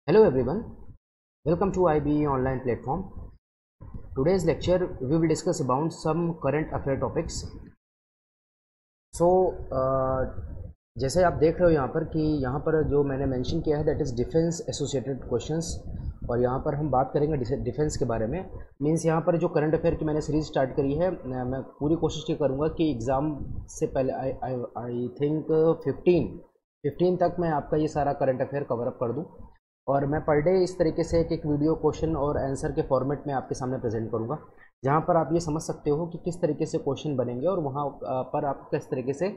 Hello everyone, welcome to IBE online platform. Today's lecture we will discuss about some current affair topics. So जैसे आप देख रहे हो यहाँ पर कि यहाँ पर जो मैंने मेंशन किया है that is defence associated questions और यहाँ पर हम बात करेंगे डिफेंस के बारे में। मींस यहाँ पर जो करंट अफेयर की मैंने सीरीज़ स्टार्ट करी है, मैं पूरी कोशिश ये करूँगा कि एग्ज़ाम से पहले आई थिंक 15 तक मैं आपका ये सारा करंट अफेयर कवर अप कर दूँ और मैं पर डे इस तरीके से एक वीडियो क्वेश्चन और आंसर के फॉर्मेट में आपके सामने प्रेजेंट करूँगा, जहाँ पर आप ये समझ सकते हो कि किस तरीके से क्वेश्चन बनेंगे और वहाँ पर आपको किस तरीके से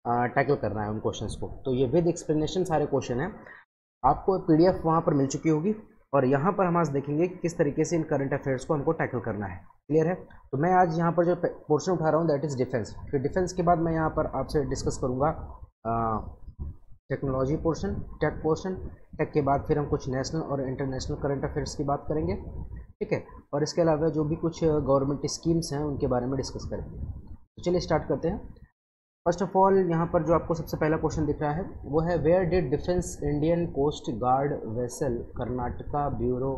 टैकल करना है उन क्वेश्चंस को। तो ये विद एक्सप्लेनेशन सारे क्वेश्चन हैं, आपको पीडीएफ वहाँ पर मिल चुकी होगी और यहाँ पर हम आज देखेंगे कि किस तरीके से इन करंट अफेयर्स को हमको टैकल करना है। क्लियर है? तो मैं आज यहाँ पर जो पोर्शन उठा रहा हूँ दैट इज़ डिफेंस। फिर डिफेंस के बाद मैं यहाँ पर आपसे डिस्कस करूँगा technology portion, tech portion. Tech के बाद फिर हम कुछ नेशनल और इंटरनेशनल करंट अफेयर्स की बात करेंगे, ठीक है, और इसके अलावा जो भी कुछ गवर्नमेंट स्कीम्स हैं उनके बारे में डिस्कस करेंगे। तो चलिए स्टार्ट करते हैं। फर्स्ट ऑफ ऑल यहाँ पर जो आपको सबसे पहला क्वेश्चन दिख रहा है वो है where did defence Indian coast guard vessel कर्नाटका ब्यूरो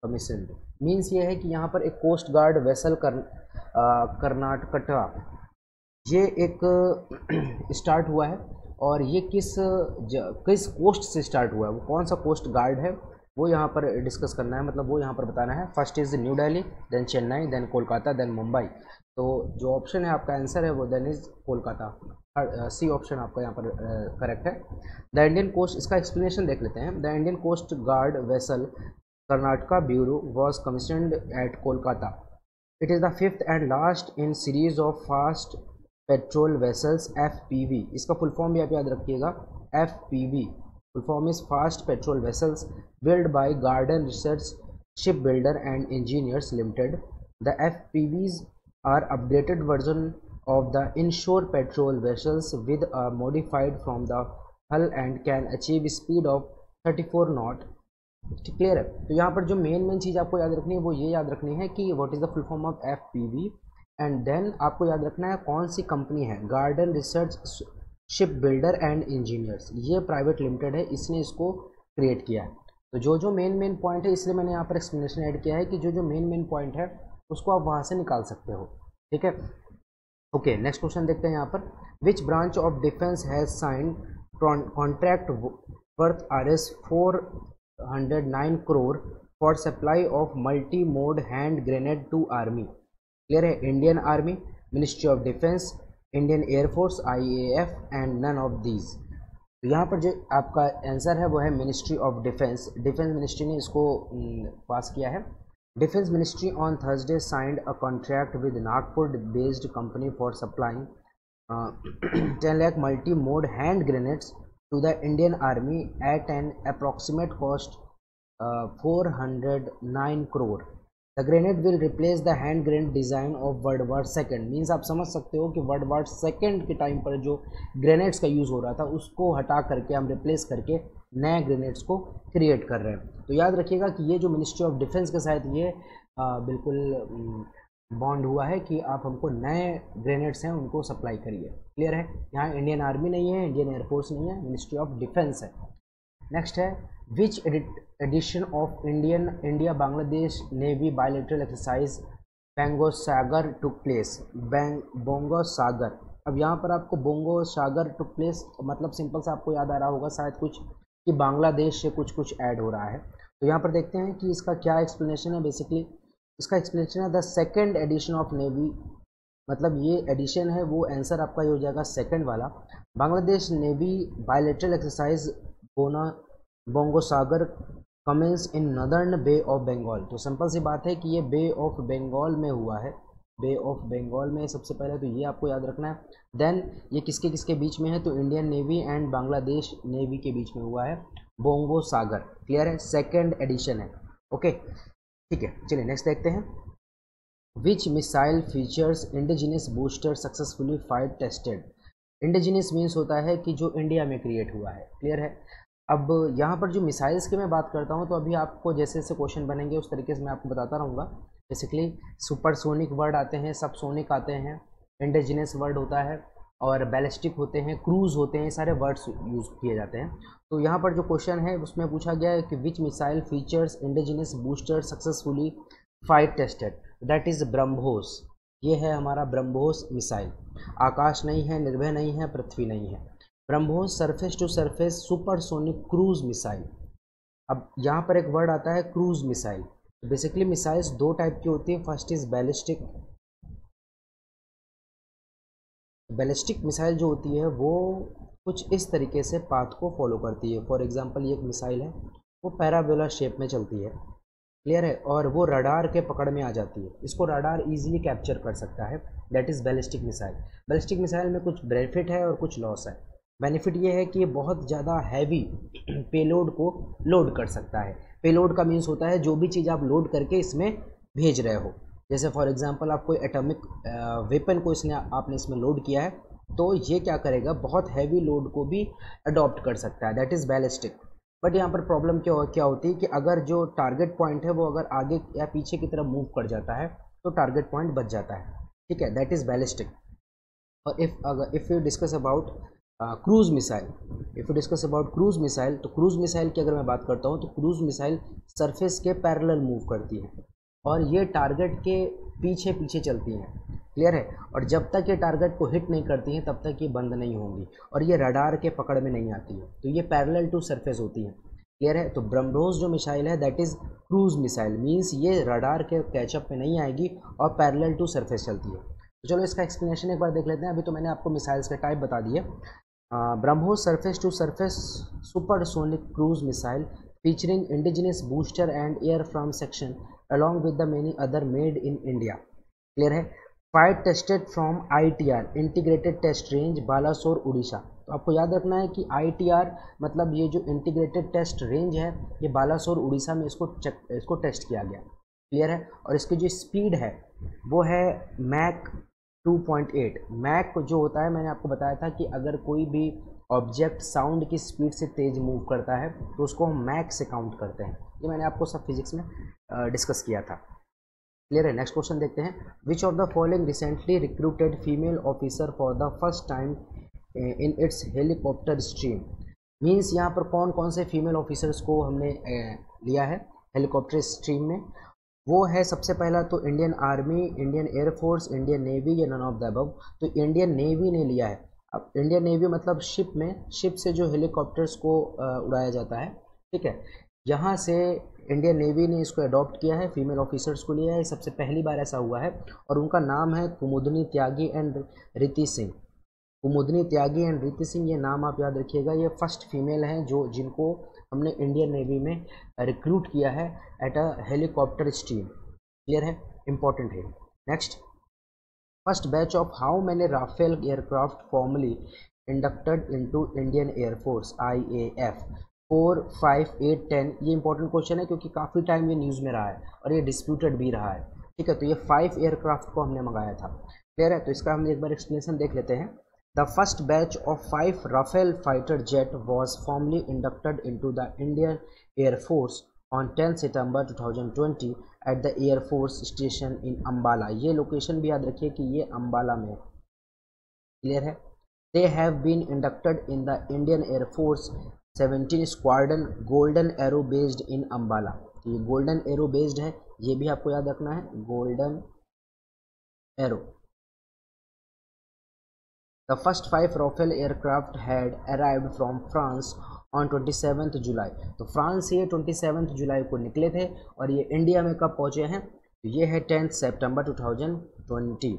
कमीशन। मीन्स ये है कि यहाँ पर एक कोस्ट गार्ड वेसल कर्नाटका ये एक स्टार्ट हुआ है और ये किस कोस्ट से स्टार्ट हुआ है, वो कौन सा कोस्ट गार्ड है वो यहाँ पर डिस्कस करना है, मतलब वो यहाँ पर बताना है। First is new Delhi, then Chennai, then Kolkata, then Mumbai. तो जो ऑप्शन है आपका आंसर है वो then is Kolkata. C option आपका यहाँ पर करेक्ट है। द इंडियन कोस्ट, इसका एक्सप्लेनेशन देख लेते हैं। The Indian coast guard vessel कर्नाटका Barua was commissioned at Kolkata. It is the fifth and last in series of fast patrol vessels FPV। इसका फुल फॉर्म भी आप याद रखिएगा, FPV full form is fast patrol vessels build by garden research ship builder and engineers limited. The FPVs are updated version of the inshore petrol vessels with a modified from the hull and can achieve speed of 34 knot। Clear है? तो यहाँ पर जो main चीज़ आपको याद रखनी है वो ये याद रखनी है कि what is the full form of FPV and then आपको याद रखना है कौन सी कंपनी है, garden research ship builder and engineers, ये प्राइवेट लिमिटेड है, इसने इसको क्रिएट किया है। तो जो मेन पॉइंट है, इसलिए मैंने यहाँ पर एक्सप्लेनेशन ऐड किया है कि जो मेन पॉइंट है उसको आप वहाँ से निकाल सकते हो, ठीक है। ओके, नेक्स्ट क्वेश्चन देखते हैं यहाँ पर। Which branch of defence has signed contract worth RS 409 crore for supply of multi mode hand grenade to army. Clear है? Indian army, ministry of defence, Indian air force, IAF and none of these. तो यहाँ पर जो आपका answer है वो है ministry of defence. Defence ministry ने इसको पास किया है। Defense Ministry on Thursday signed a contract with Nagpur-based company for supplying 10 lakh multi-mode hand grenades to the Indian Army at an approximate cost 409 crore. The grenade will replace the hand grenade design of World War II। Means आप समझ सकते हो कि world war second के time पर जो grenades का use हो रहा था उसको हटा करके हम रिप्लेस करके नए ग्रेनेड्स को क्रिएट कर रहे हैं। तो याद रखिएगा कि ये जो मिनिस्ट्री ऑफ डिफेंस के साथ ये बिल्कुल बॉन्ड हुआ है कि आप हमको नए ग्रेनेड्स हैं उनको सप्लाई करिए। क्लियर है? यहाँ इंडियन आर्मी नहीं है, इंडियन एयरफोर्स नहीं है, मिनिस्ट्री ऑफ डिफेंस है। नेक्स्ट है which edition of India Bangladesh navy bilateral exercise Bongo Sagar took place. Bongo Sagar, अब यहाँ पर आपको बोंगो सागर टुक प्लेस मतलब सिंपल से आपको याद आ रहा होगा शायद कुछ कि बांग्लादेश से कुछ ऐड हो रहा है। तो यहाँ पर देखते हैं कि इसका क्या एक्सप्लेनेशन है। बेसिकली इसका एक्सप्लेनेशन है the second edition of navy, मतलब ये एडिशन है वो आंसर आपका ये हो जाएगा सेकंड वाला। Bangladesh navy bilateral exercise Bongo Sagar commence in northern bay of Bengal. तो सिंपल सी बात है कि ये बे ऑफ बंगाल में हुआ है, बे ऑफ बंगाल में सबसे पहले, तो ये आपको याद रखना है। देन ये किसके बीच में है, तो Indian navy and Bangladesh navy के बीच में हुआ है बोंगो सागर। क्लियर है? सेकेंड एडिशन है। ओके, ठीक है, चलिए नेक्स्ट देखते हैं। Which missile features indigenous booster successfully flight tested. Indigenous means होता है कि जो इंडिया में क्रिएट हुआ है। क्लियर है? अब यहाँ पर जो मिसाइल्स की मैं बात करता हूँ तो अभी आपको जैसे जैसे क्वेश्चन बनेंगे उस तरीके से मैं आपको बताता रहूँगा। बेसिकली सुपरसोनिक वर्ड आते हैं, सबसोनिक आते हैं, इंडिजिनस वर्ड होता है और बैलिस्टिक होते हैं, क्रूज होते हैं, सारे वर्ड्स यूज़ किए जाते हैं। तो यहाँ पर जो क्वेश्चन है उसमें पूछा गया है कि which missile features indigenous booster successfully flight tested, that is BrahMos. ये है हमारा ब्रह्मोस मिसाइल। आकाश नहीं है, निर्भय नहीं है, पृथ्वी नहीं है। BrahMos surface to surface supersonic cruise missile. अब यहाँ पर एक वर्ड आता है क्रूज मिसाइल। बेसिकली मिसाइल्स दो टाइप की होती है, first is ballistic. Ballistic missile जो होती है वो कुछ इस तरीके से पाथ को फॉलो करती है। फॉर एग्जांपल ये एक मिसाइल है, वो पैराबोला शेप में चलती है, क्लियर है, और वो रडार के पकड़ में आ जाती है। इसको रडार इजीली कैप्चर कर सकता है, that is ballistic missile. Ballistic missile में कुछ बेनिफिट है और कुछ लॉस है। बेनिफिट ये है कि ये बहुत ज़्यादा हैवी पेलोड को लोड कर सकता है। पेलोड का मीन्स होता है जो भी चीज़ आप लोड करके इसमें भेज रहे हो। जैसे फॉर एग्जांपल आप कोई एटॉमिक वेपन को आपने इसमें लोड किया है, तो ये क्या करेगा, बहुत हैवी लोड को भी अडॉप्ट कर सकता है, दैट इज़ बैलिस्टिक। बट यहाँ पर प्रॉब्लम क्या होती है कि अगर जो टारगेट पॉइंट है वो अगर आगे या पीछे की तरफ मूव कर जाता है तो टारगेट पॉइंट बच जाता है, ठीक है, दैट इज़ बैलिस्टिक। और if you discuss about cruise missile, तो क्रूज मिसाइल की अगर मैं बात करता हूँ तो क्रूज मिसाइल सरफेस के पैरेलल मूव करती है और ये टारगेट के पीछे पीछे चलती हैं, क्लियर है, और जब तक ये टारगेट को हिट नहीं करती हैं तब तक ये बंद नहीं होंगी और ये रडार के पकड़ में नहीं आती है, तो ये पैरेलल टू सरफेस होती हैं, क्लियर है। तो ब्रह्मोस जो मिसाइल है that is cruise missile, means ये रडार के कैचअप में नहीं आएगी और पैरेलल टू सरफेस चलती है। तो चलो इसका एक्सप्लेनेशन एक बार देख लेते हैं। अभी तो मैंने आपको मिसाइल्स के टाइप बता दिए। BrahMos surface to surface supersonic cruise missile featuring indigenous booster and airframe section along with the many other made in India, clear है। Flight tested from ITR integrated test range Balasore Orissa. तो आपको याद रखना है कि ITR मतलब ये जो इंटीग्रेटेड टेस्ट रेंज है ये बालासोर उड़ीसा में इसको टेस्ट किया गया, क्लियर है। और इसकी जो स्पीड है वो है मैक 2.8। मैक जो होता है, मैंने आपको बताया था कि अगर कोई भी ऑब्जेक्ट साउंड की स्पीड से तेज मूव करता है तो उसको हम मैक से काउंट करते हैं। ये मैंने आपको सब फिजिक्स में डिस्कस किया था, क्लियर है। नेक्स्ट क्वेश्चन देखते हैं। विच of the following recently recruited female officer for the first time in its helicopter stream. Means यहाँ पर कौन कौन से फीमेल ऑफिसर्स को हमने लिया है हेलीकॉप्टर स्ट्रीम में। वो है सबसे पहला तो Indian army, Indian air force, Indian navy या नन ऑफ द अबव। तो इंडियन नेवी ने लिया है। अब इंडियन नेवी मतलब शिप से जो हेलीकॉप्टर्स को उड़ाया जाता है, ठीक है, यहाँ से इंडियन नेवी ने इसको अडॉप्ट किया है, फीमेल ऑफिसर्स को लिया है, सबसे पहली बार ऐसा हुआ है। और उनका नाम है कुमुदनी त्यागी एंड रीति सिंह। कुमुदनी त्यागी एंड रीति सिंह, ये नाम आप याद रखिएगा। ये फर्स्ट फीमेल हैं जिनको हमने इंडियन नेवी में रिक्रूट किया है at a helicopter stream, clear है, इंपॉर्टेंट है। Next, first batch of how many Rafale aircraft formally inducted into Indian air force IAF 4, 5, 8, 10। ये इंपॉर्टेंट क्वेश्चन है क्योंकि काफ़ी टाइम ये न्यूज़ में रहा है और ये डिस्प्यूटेड भी रहा है, ठीक है। तो ये 5 एयरक्राफ्ट को हमने मंगाया था, क्लियर है। तो इसका हम एक बार एक्सप्लेनेशन देख लेते हैं। The first batch of 5 Rafale fighter jet was formally inducted into the Indian Air Force on 10 September 2020 at the Air Force Station in Ambala। ये लोकेशन भी याद रखिए कि ये अम्बाला में, क्लियर है। They have been inducted in the Indian Air Force 17 Squadron Golden Arrow based in Ambala। तो ये गोल्डन एरो बेस्ड है, ये भी आपको याद रखना है, golden arrow. The first 5 Rafale aircraft had arrived from France on 27th July। तो फ्रांस से ये 27th जुलाई को निकले थे और ये इंडिया में कब पहुँचे हैं, तो ये है 10 सितंबर 2020,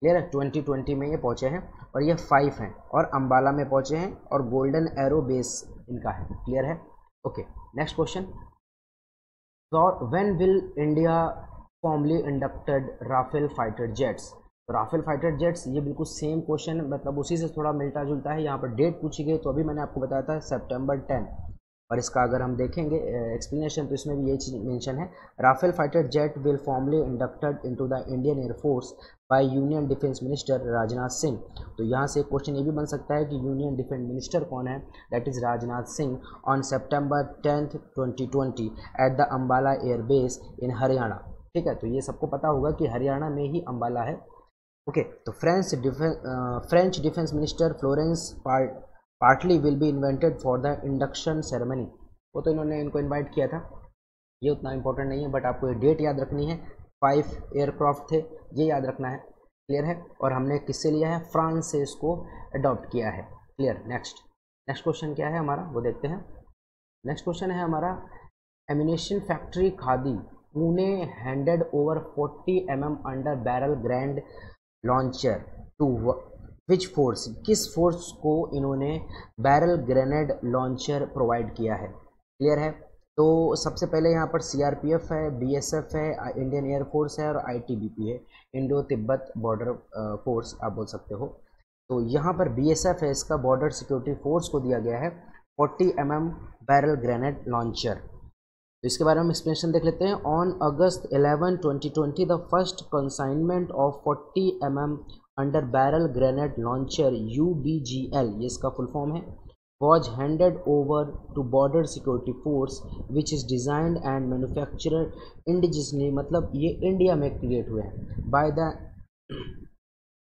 क्लियर है, 2020 में ये पहुँचे हैं और ये 5 हैं और अम्बाला में पहुँचे हैं और गोल्डन एरो बेस इनका है, क्लियर है। Okay, next question. When will India formally inducted Rafale fighter jets. तो राफेल फाइटर जेट्स, ये बिल्कुल सेम क्वेश्चन, मतलब उसी से थोड़ा मिलता जुलता है। यहाँ पर डेट पूछी गई तो अभी मैंने आपको बताया था सितंबर 10, और इसका अगर हम देखेंगे एक्सप्लेनेशन तो इसमें भी यही चीज़ मेंशन है। Rafale fighter jet will formally inducted into the Indian air force by union defence minister Rajnath Singh. तो यहाँ से एक क्वेश्चन ये भी बन सकता है कि यूनियन डिफेंस मिनिस्टर कौन है, that is Rajnath Singh, on September 10, 2020 at the Ambala airbase in Haryana, ठीक है। तो ये सबको पता होगा कि हरियाणा में ही अम्बाला है, ओके, तो French defence minister Florence partly will be invented for the induction ceremony. वो तो इनको इनवाइट किया था, ये उतना इंपॉर्टेंट नहीं है, बट आपको ये डेट याद रखनी है। 5 एयरक्राफ्ट थे, ये याद रखना है, क्लियर है। और हमने किससे लिया है, फ्रांस से इसको अडॉप्ट किया है, क्लियर। नेक्स्ट क्वेश्चन क्या है हमारा, वो देखते हैं। नेक्स्ट क्वेश्चन है हमारा, ammunition factory Khadki Pune handed over 40 mm under barrel grenade launcher to which force, किस फोर्स को इन्होंने बैरल ग्रेनेड लॉन्चर प्रोवाइड किया है, क्लियर है। तो सबसे पहले यहाँ पर CRPF है, BSF है, इंडियन एयरफोर्स है और ITBP है, इंडो तिब्बत बॉर्डर फोर्स आप बोल सकते हो। तो यहाँ पर BSF है, इसका बॉर्डर सिक्योरिटी फोर्स को दिया गया है 40 mm बैरल ग्रेनेड लॉन्चर। तो इसके बारे में एक्सप्लेनेशन देख लेते हैं। On August 11, 2020 the first consignment of 40 mm under barrel grenade launcher UBGL, ये इसका फुल फॉर्म है, was handed over to border security force which is designed and manufactured indigenously, मतलब ये इंडिया में क्रिएट हुए हैं, by the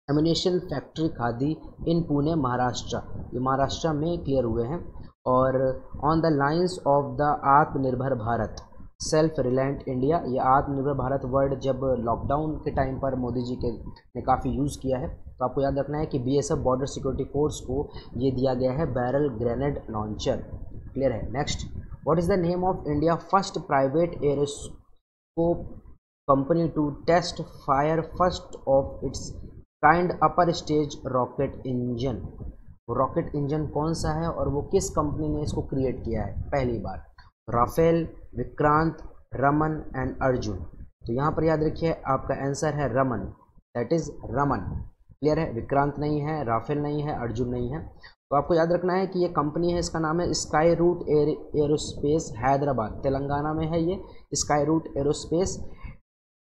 ammunition factory Khadki in Pune Maharashtra, ये महाराष्ट्र में क्लियर हुए हैं। और on the lines of the Atmanirbhar Bharat self reliant India, ये आत्मनिर्भर भारत वर्ड जब लॉकडाउन के टाइम पर मोदी जी के ने काफ़ी यूज़ किया है, तो आपको याद रखना है कि BSF बॉर्डर सिक्योरिटी फोर्स को ये दिया गया है बैरल ग्रेनेड लॉन्चर, क्लियर है। Next, what is the name of India first private aerospace company to test fire first of its kind upper stage rocket engine, rocket engine कौन सा है और वो किस कंपनी ने इसको क्रिएट किया है पहली बार, राफेल, विक्रांत, रमन एंड अर्जुन। तो यहाँ पर याद रखिए आपका आंसर है Raman, that is Raman, clear है। विक्रांत नहीं है, राफेल नहीं है, अर्जुन नहीं है। तो आपको याद रखना है कि ये कंपनी है, इसका नाम है Skyroot aerospace, Hyderabad Telangana में है ये Skyroot aerospace.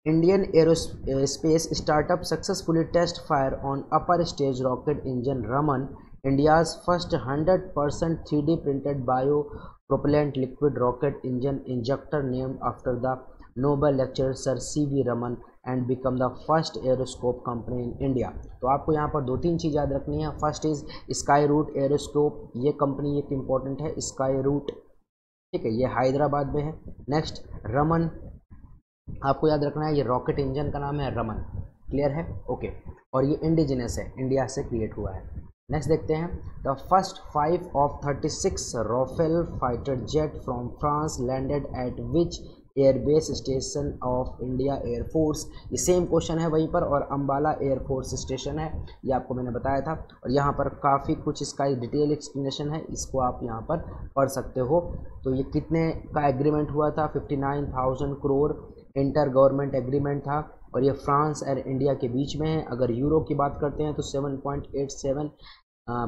Indian aerospace startup successfully test fire on upper stage rocket engine Raman, India's first 100% 3D printed bio-propellant liquid rocket engine injector named after the Nobel lecturer Sir C.V. Raman and become the first aeroscope company in India। तो आपको यहाँ पर 2-3 चीज़ याद रखनी है। First is sky root एरोस्कोप, ये company एक important है, स्काई रूट, ठीक है, ये हैदराबाद में है। नेक्स्ट रमन, आपको याद रखना है ये रॉकेट इंजन का नाम है रमन, क्लियर है, ओके। और ये इंडिजिनस है, इंडिया से क्रिएट हुआ है। नेक्स्ट देखते हैं, the first 5 of 36 Rafale fighter jet from France landed at which airbase station of India air force. ये सेम क्वेश्चन है वहीं पर, और अम्बाला एयरफोर्स स्टेशन है, ये आपको मैंने बताया था। और यहाँ पर काफ़ी कुछ इसका डिटेल एक्सप्लेनेशन है, इसको आप यहाँ पर पढ़ सकते हो। तो ये कितने का एग्रीमेंट हुआ था, 59,000 करोड़ इंटर गवर्नमेंट एग्रीमेंट था, और ये फ्रांस और इंडिया के बीच में है। अगर यूरो की बात करते हैं तो 7.87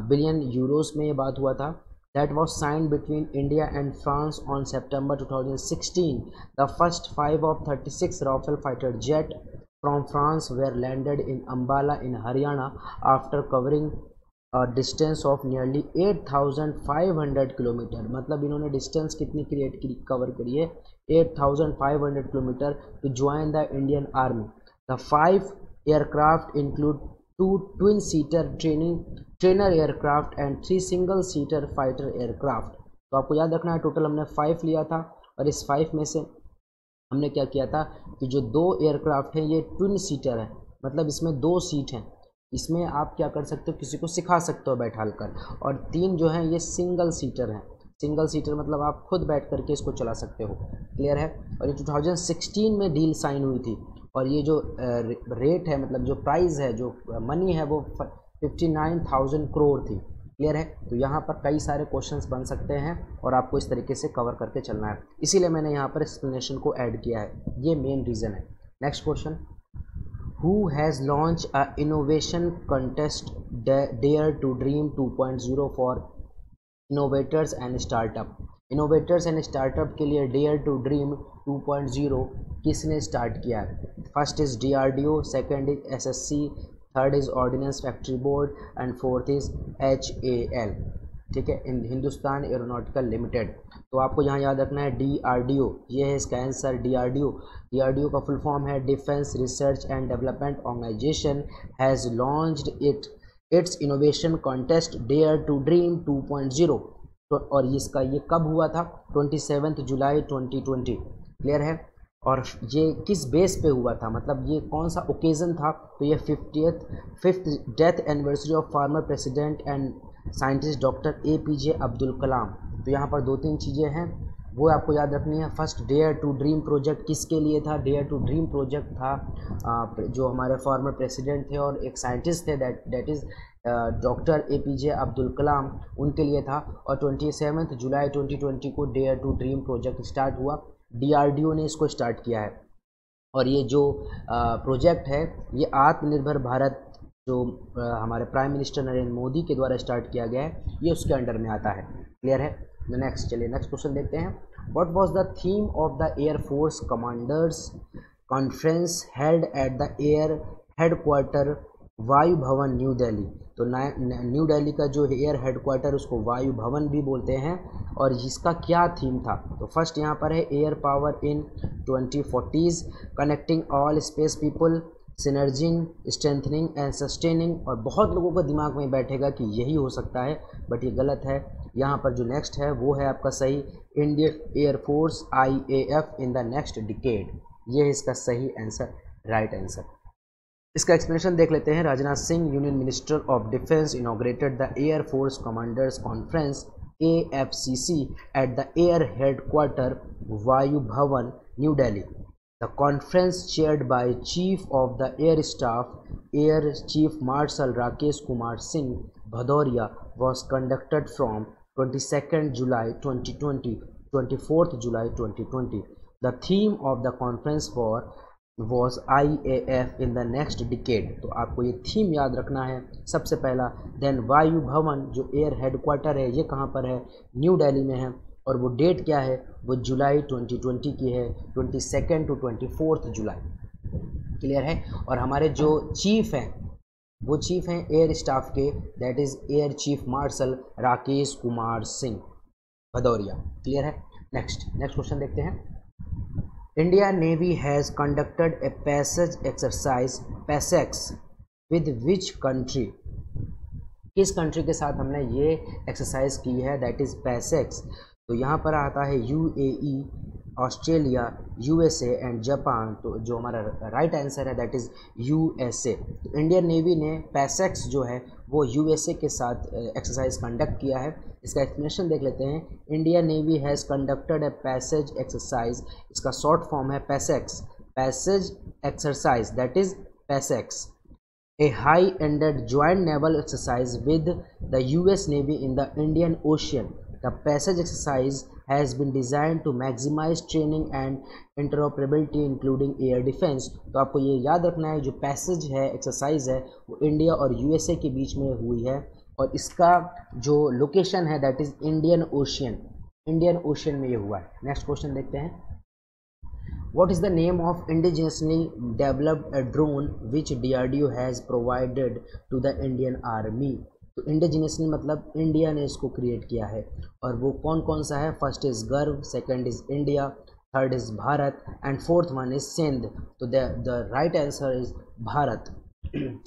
बिलियन यूरोस में ये बात हुआ था। That was signed between India and France on September 2016। The first 5 of 36 Rafale fighter jet from France were landed in Ambala in Haryana after covering distance of nearly 8,500 kilometre. मतलब इन्होंने डिस्टेंस कितनी कवर करी है, 8,500 kilometre to join the Indian army. The 5 aircraft include 2 twin seater trainer aircraft and 3 single seater fighter aircraft. तो आपको याद रखना है टोटल हमने 5 लिया था, और इस 5 में से हमने क्या किया था कि जो 2 एयरक्राफ्ट हैं ये ट्विन सीटर है, मतलब इसमें 2 सीट हैं, इसमें आप क्या कर सकते हो, किसी को सिखा सकते हो बैठाल कर। और 3 जो हैं ये सिंगल सीटर हैं, सिंगल सीटर मतलब आप खुद बैठ करके इसको चला सकते हो, क्लियर है। और ये 2016 में डील साइन हुई थी, और ये जो रेट है, मतलब जो प्राइस है, जो मनी है, वो 59,000 करोड़ थी, क्लियर है। तो यहाँ पर कई सारे क्वेश्चंस बन सकते हैं, और आपको इस तरीके से कवर करके चलना है, इसीलिए मैंने यहाँ पर एक्सप्लेनेशन को ऐड किया है, ये मेन रीज़न है। Next question, Who has launched a innovation contest Dare to Dream 2.0 for innovators and startup? Innovators and startup के लिए Dare to Dream 2.0 किसने स्टार्ट किया है? First is DRDO, second is SSC, third is ordnance factory board and fourth is HAL। ठीक है, इन Hindustan aeronautical limited. तो आपको यहाँ याद रखना है DRDO, ये है इसका आंसर DRDO। DRDO का फुल फॉर्म है defence research and development organisation has launched its innovation contest dare to dream 2.0। तो और इसका ये कब हुआ था? 27 जुलाई 2020। क्लियर है। और ये किस बेस पे हुआ था, मतलब ये कौन सा ओकेज़न था? तो ये 5th death anniversary of former president and scientist doctor APJ Abdul Kalam. तो यहाँ पर 2-3 चीज़ें हैं वो आपको याद रखनी है। First, dare to dream project किसके लिए था? डेयर टू ड्रीम प्रोजेक्ट था जो हमारे फॉर्मर प्रेसिडेंट थे और एक साइंटिस्ट थे, that is doctor APJ Abdul Kalam, उनके लिए था। और 27 जुलाई 2020 को dare to dream project start हुआ। DRDO ने इसको स्टार्ट किया है। और ये जो प्रोजेक्ट है ये आत्मनिर्भर भारत जो हमारे प्राइम मिनिस्टर नरेंद्र मोदी के द्वारा स्टार्ट किया गया है, ये उसके अंडर में आता है। क्लियर है। नेक्स्ट, चलिए नेक्स्ट क्वेश्चन देखते हैं। What was the theme of the air force commanders conference held at the air headquarter वायु भवन न्यू दिल्ली? तो न्यू दिल्ली का जो एयर हेडक्वार्टर उसको वायु भवन भी बोलते हैं। और इसका क्या थीम था? तो फर्स्ट यहाँ पर है air power in 2040s, connecting all space people, synergising, strengthening and sustaining. और बहुत लोगों को दिमाग में बैठेगा कि यही हो सकता है, बट ये गलत है। यहाँ पर जो नेक्स्ट है वो है आपका सही, Indian air force IAF in the next decade. ये है इसका सही आंसर, राइट आंसर। इसका एक्सप्लेनेशन देख लेते हैं। Rajnath Singh, union minister of defence, inaugurated the air force commanders conference AFCC at the Air Headquarter Vayu Bhavan, New Delhi. The conference, chaired by Chief of the Air Staff, Air Chief Marshal Rakesh Kumar Singh Bhadauria, was conducted from 22nd July 2020 to 24th July 2020. The theme of the conference was IAF in the next decade। तो आपको ये theme याद रखना है सबसे पहला। Then वायु भवन जो एयर हेडक्वार्टर है ये कहाँ पर है? न्यू दिल्ली में है। और वो डेट क्या है? वो जुलाई 2020 की है, 22 to 24 जुलाई। क्लियर है। और हमारे जो चीफ हैं वो चीफ हैं एयर स्टाफ के, that is air chief marshal Rakesh Kumar Singh Bhadauria. Clear है। नेक्स्ट क्वेश्चन देखते हैं। India Navy has conducted a passage exercise PASEX with which country? किस कंट्री के साथ हमने ये एक्सरसाइज की है? That is PASEX। तो यहाँ पर आता है UAE, Australia, USA and Japan. तो जो हमारा राइट आंसर है दैट इज़ USA। तो इंडियन नेवी ने PASEX जो है वो USA के साथ एक्सरसाइज कंडक्ट किया है। इसका एक्सप्लेनेशन देख लेते हैं। Indian navy has conducted a passage exercise, इसका शॉर्ट फॉर्म है PASEX, passage exercise that is PASEX, a high-ended joint naval exercise with the US Navy in the Indian Ocean. The passage exercise has been designed to maximize training and interoperability including air defense। तो आपको ये याद रखना है जो passage है exercise है वो इंडिया और USA के बीच में हुई है। और इसका जो लोकेशन है दैट इज़ इंडियन ओशियन में ये हुआ है। नेक्स्ट क्वेश्चन देखते हैं। What is the name of indigenously developed a drone which DRDO has provided to the Indian Army? तो इंडिजिनियसली मतलब इंडिया ने इसको क्रिएट किया है। और वो कौन सा है? First is Garv, second is India, third is Bharat and fourth one is Sindh. तो the right answer is Bharat.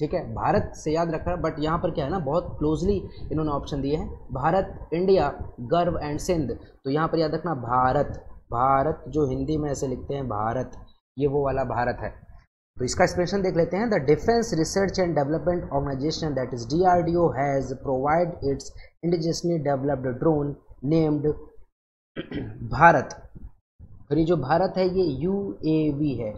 ठीक है, भारत से याद रखना। बट यहाँ पर क्या है ना, बहुत क्लोजली इन्होंने ऑप्शन दिए हैं, भारत, इंडिया, गर्व एंड सिंध। तो यहाँ पर याद रखना भारत जो हिंदी में ऐसे लिखते हैं भारत, ये वो वाला भारत है। तो इसका एक्सप्लेनेशन देख लेते हैं। The defence research and development organisation that is DRDO has provide its indigenously developed drone named Bharat. और ये जो भारत है ये UAV है,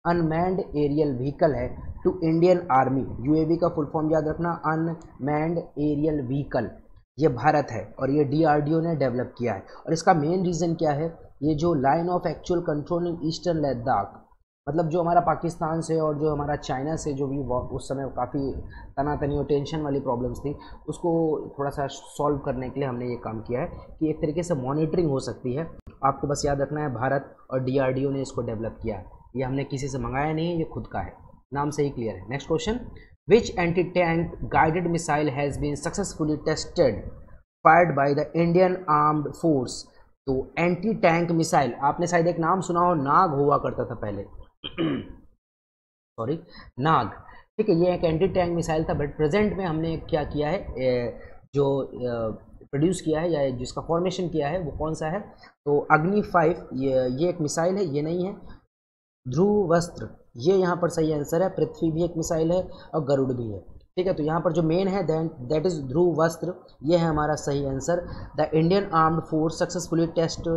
अनमैन्ड एरियल व्हीकल है टू इंडियन आर्मी। UAV का फुल फॉर्म याद रखना, अनमैन्ड एरियल व्हीकल। ये भारत है और ये DRDO ने डेवलप किया है। और इसका मेन रीज़न क्या है? ये जो line of actual control in eastern Ladakh, मतलब जो हमारा पाकिस्तान से और जो हमारा चाइना से जो भी उस समय काफ़ी तनातनी और टेंशन वाली प्रॉब्लम्स थी, उसको थोड़ा सा सॉल्व करने के लिए हमने ये काम किया है कि एक तरीके से मॉनिटरिंग हो सकती है। आपको बस याद रखना है भारत और DRDO ने इसको डेवलप किया है। ये हमने किसी से मंगाया नहीं है, ये खुद का है, नाम से ही क्लियर है। Next question, which anti tank guided missile has been successfully tested fired by the Indian armed force. तो एंटी टैंक मिसाइल, आपने शायद एक नाम सुना हो, नाग हुआ करता था पहले सॉरी, नाग। ठीक है, ये एक एंटी टैंक मिसाइल था, बट प्रेजेंट में हमने क्या किया है, जो प्रोड्यूस किया है या जिसका फॉर्मेशन किया है वो कौन सा है, तो अग्नि 5, ये एक मिसाइल है, ये नहीं है। ध्रुवस्त्र, ये यहाँ पर सही आंसर है। पृथ्वी भी एक मिसाइल है और गरुड़ भी है। ठीक है, तो यहाँ पर जो मेन है दैट इज ध्रुवस्त्र, ये है हमारा सही answer. The Indian armed force successfully test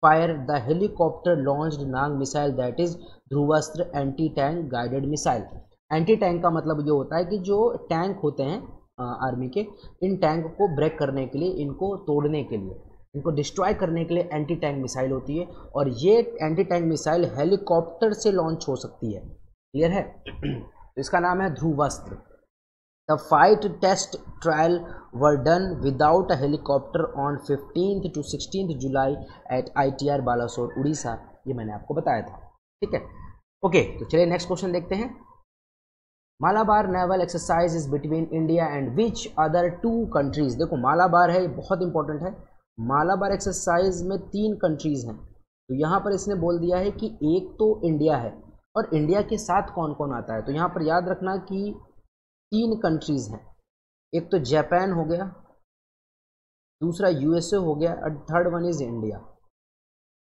fire the helicopter launched Nag missile that is Dhruvastra anti tank guided missile. Anti tank का मतलब ये होता है कि जो टैंक होते हैं आर्मी के, इन टैंक को ब्रेक करने के लिए, इनको तोड़ने के लिए, इनको डिस्ट्रॉय करने के लिए एंटी टैंक मिसाइल होती है। और ये एंटी टैंक मिसाइल हेलीकॉप्टर से लॉन्च हो सकती है। क्लियर है तो इसका नाम है Dhruvastra. The flight test trial were done without a helicopter on 15 to 16 July एट ITR बालासोर उड़ीसा। ये मैंने आपको बताया था। ठीक है, ओके, तो चलिए नेक्स्ट क्वेश्चन देखते हैं। Malabar naval exercise is between India and which other 2 countries. देखो मालाबार है, ये बहुत इंपॉर्टेंट है। मालाबार एक्सरसाइज में 3 कंट्रीज हैं, तो यहाँ पर इसने बोल दिया है कि एक तो इंडिया है, और इंडिया के साथ कौन कौन आता है, तो यहाँ पर याद रखना कि 3 कंट्रीज हैं। एक तो जापान हो गया, दूसरा USA हो गया, और थर्ड वन इज इंडिया।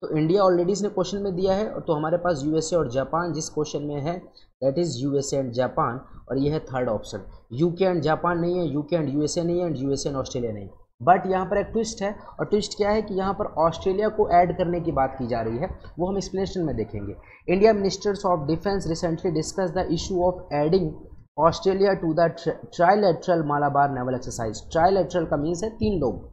तो इंडिया ऑलरेडी इसने क्वेश्चन में दिया है, और तो हमारे पास USA और जापान जिस क्वेश्चन में है that is USA and Japan, और ये है third option. UK and Japan नहीं है, UK एंड USA नहीं है, एंड USA एंड ऑस्ट्रेलिया नहीं। बट यहाँ पर एक ट्विस्ट है, और ट्विस्ट क्या है कि यहाँ पर ऑस्ट्रेलिया को ऐड करने की बात की जा रही है, वो हम एक्सप्लेनेशन में देखेंगे। India ministers of defence recently discuss the issue of adding Australia to the trilateral Malabar naval exercise. Trilateral का मीन्स है 3 लोग।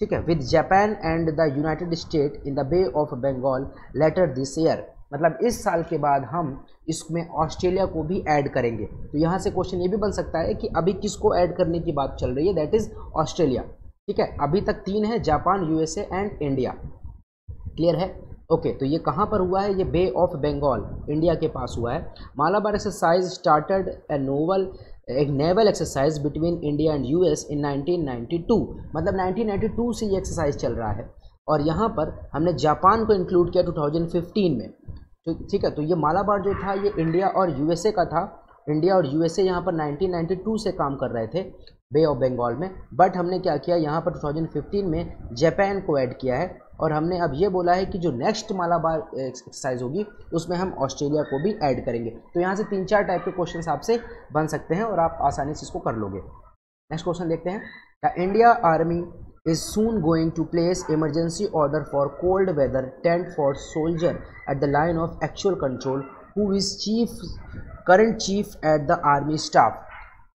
ठीक है, with Japan and the United State in the bay of Bengal later this year. मतलब इस साल के बाद हम इसमें ऑस्ट्रेलिया को भी ऐड करेंगे। तो यहाँ से क्वेश्चन ये भी बन सकता है कि अभी किसको ऐड करने की बात चल रही है, दैट इज ऑस्ट्रेलिया। ठीक है, अभी तक 3 है, Japan, USA and India. Clear है, ओके। तो ये कहाँ पर हुआ है, ये बे ऑफ बंगाल इंडिया के पास हुआ है। मालाबार एक्सरसाइज स्टार्टेड एक naval exercise between India and US इन 1992। मतलब 1992 से ये एक्सरसाइज चल रहा है, और यहाँ पर हमने जापान को इंक्लूड किया 2015 में। ठीक है, तो ये मालाबार जो था ये इंडिया और USA का था। इंडिया और USA यहाँ पर 1992 से काम कर रहे थे बे ऑफ बंगाल में, बट हमने क्या किया यहाँ पर 2015 में जापान को ऐड किया है, और हमने अब ये बोला है कि जो नेक्स्ट मालाबार एक्सरसाइज होगी उसमें हम ऑस्ट्रेलिया को भी ऐड करेंगे। तो यहाँ से 3-4 टाइप के क्वेश्चंस आपसे बन सकते हैं, और आप आसानी से इसको कर लोगे। नेक्स्ट क्वेश्चन देखते हैं। The India army is soon going to place emergency order for cold weather tent for soldier at the line of actual control who is current chief at the army staff।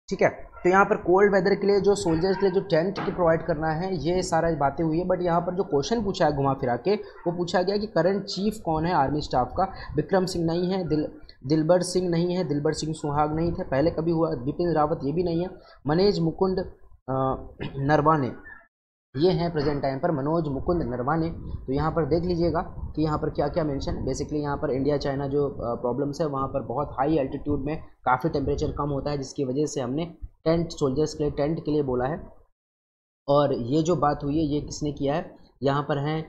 ठीक है, तो यहाँ पर cold weather के लिए जो soldiers के लिए जो टेंट की प्रोवाइड करना है, ये सारा बातें हुई है। बट यहाँ पर जो क्वेश्चन पूछा है घुमा फिरा के, वो पूछा गया कि करंट चीफ कौन है आर्मी स्टाफ का। विक्रम सिंह नहीं है, दिलबर सिंह नहीं है, दिलबर सिंह सुहाग नहीं थे, पहले कभी हुआ। बिपिन रावत ये भी नहीं है। मनोज मुकुंद नरवाने ये हैं प्रेजेंट टाइम पर, मनोज मुकुंद नरवाने। तो यहाँ पर देख लीजिएगा कि यहाँ पर क्या क्या मेंशन है। बेसिकली यहाँ पर इंडिया चाइना जो प्रॉब्लम्स है, वहाँ पर बहुत हाई एल्टीट्यूड में काफ़ी टेम्परेचर कम होता है, जिसकी वजह से हमने टेंट सोल्जर्स के लिए टेंट के लिए बोला है। और ये जो बात हुई है ये किसने किया है, यहाँ पर हैं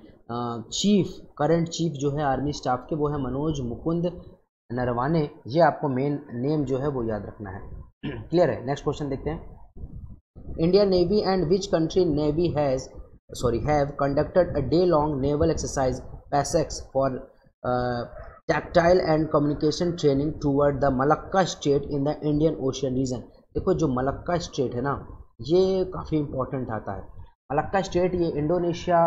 चीफ, करंट चीफ जो है आर्मी स्टाफ के, वो है मनोज मुकुंद नरवाने। ये आपको मेन नेम जो है वो याद रखना है। क्लियर है, नेक्स्ट क्वेश्चन देखते हैं। Indian Navy and which country Navy have conducted a day-long naval exercise PASEX for tactile and communication training toward the Malacca Strait in the Indian Ocean region। देखो जो मलक्का स्ट्रेट है ना, ये काफ़ी important आता है। मलक्का स्ट्रेट ये Indonesia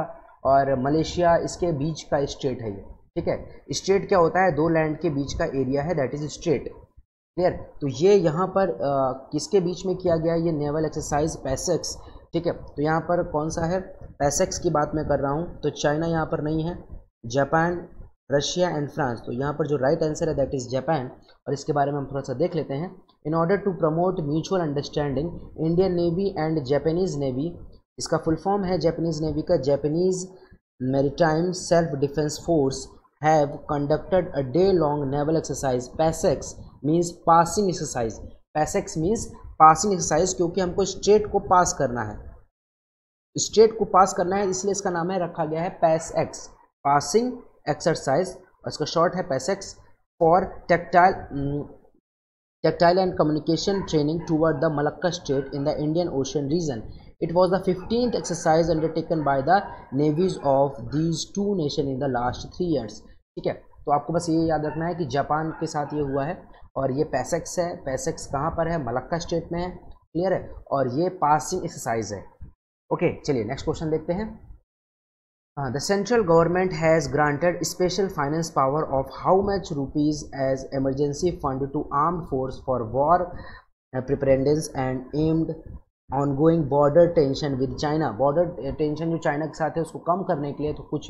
और मलेशिया इसके बीच का स्ट्रेट है ये। ठीक है, स्ट्रेट क्या होता है, 2 लैंड के बीच का एरिया है, दैट इज स्ट्रेट। क्लियर, तो ये यहाँ पर किसके बीच में किया गया ये नेवल एक्सरसाइज पैसेक्स। ठीक है, तो यहाँ पर कौन सा है, पैसेक्स की बात मैं कर रहा हूँ। तो चाइना यहाँ पर नहीं है, जापान, रशिया एंड फ्रांस। तो यहाँ पर जो राइट आंसर है दैट इज़ जापान, और इसके बारे में हम थोड़ा सा देख लेते हैं। In order to promote mutual understanding Indian navy and Japanese navy, इसका फुल फॉर्म है जापानीज़ नेवी का Japanese maritime self defence force have conducted a day long naval exercise PASSEX means passing exercise. PASSEX means passing exercise, क्योंकि हमको straight को पास करना है। State को पास करना है, इसलिए इसका नाम है रखा गया है पैस-एक्स, पासिंग एक्सरसाइज, और इसका शॉर्ट है पैस-एक्स, for tactile and communication training toward the Malacca state in the Indian Ocean region. It was the 15th exercise undertaken by the navies of these two nations in the last 3 years. ठीक है, तो आपको बस ये याद रखना है कि जापान के साथ ये हुआ है, और ये पैस-एक्स है। पैस-एक्स कहाँ पर है? मलक्का स्टेट में है, क्लियर है, और ये पासिंग एक्सरसाइज है। ओके, चलिए नेक्स्ट क्वेश्चन देखते हैं। The central government has granted special finance power of how much rupees as emergency fund to armed force for war preparedness and aimed ongoing border tension with China. Border tension जो China के साथ है उसको कम करने के लिए तो कुछ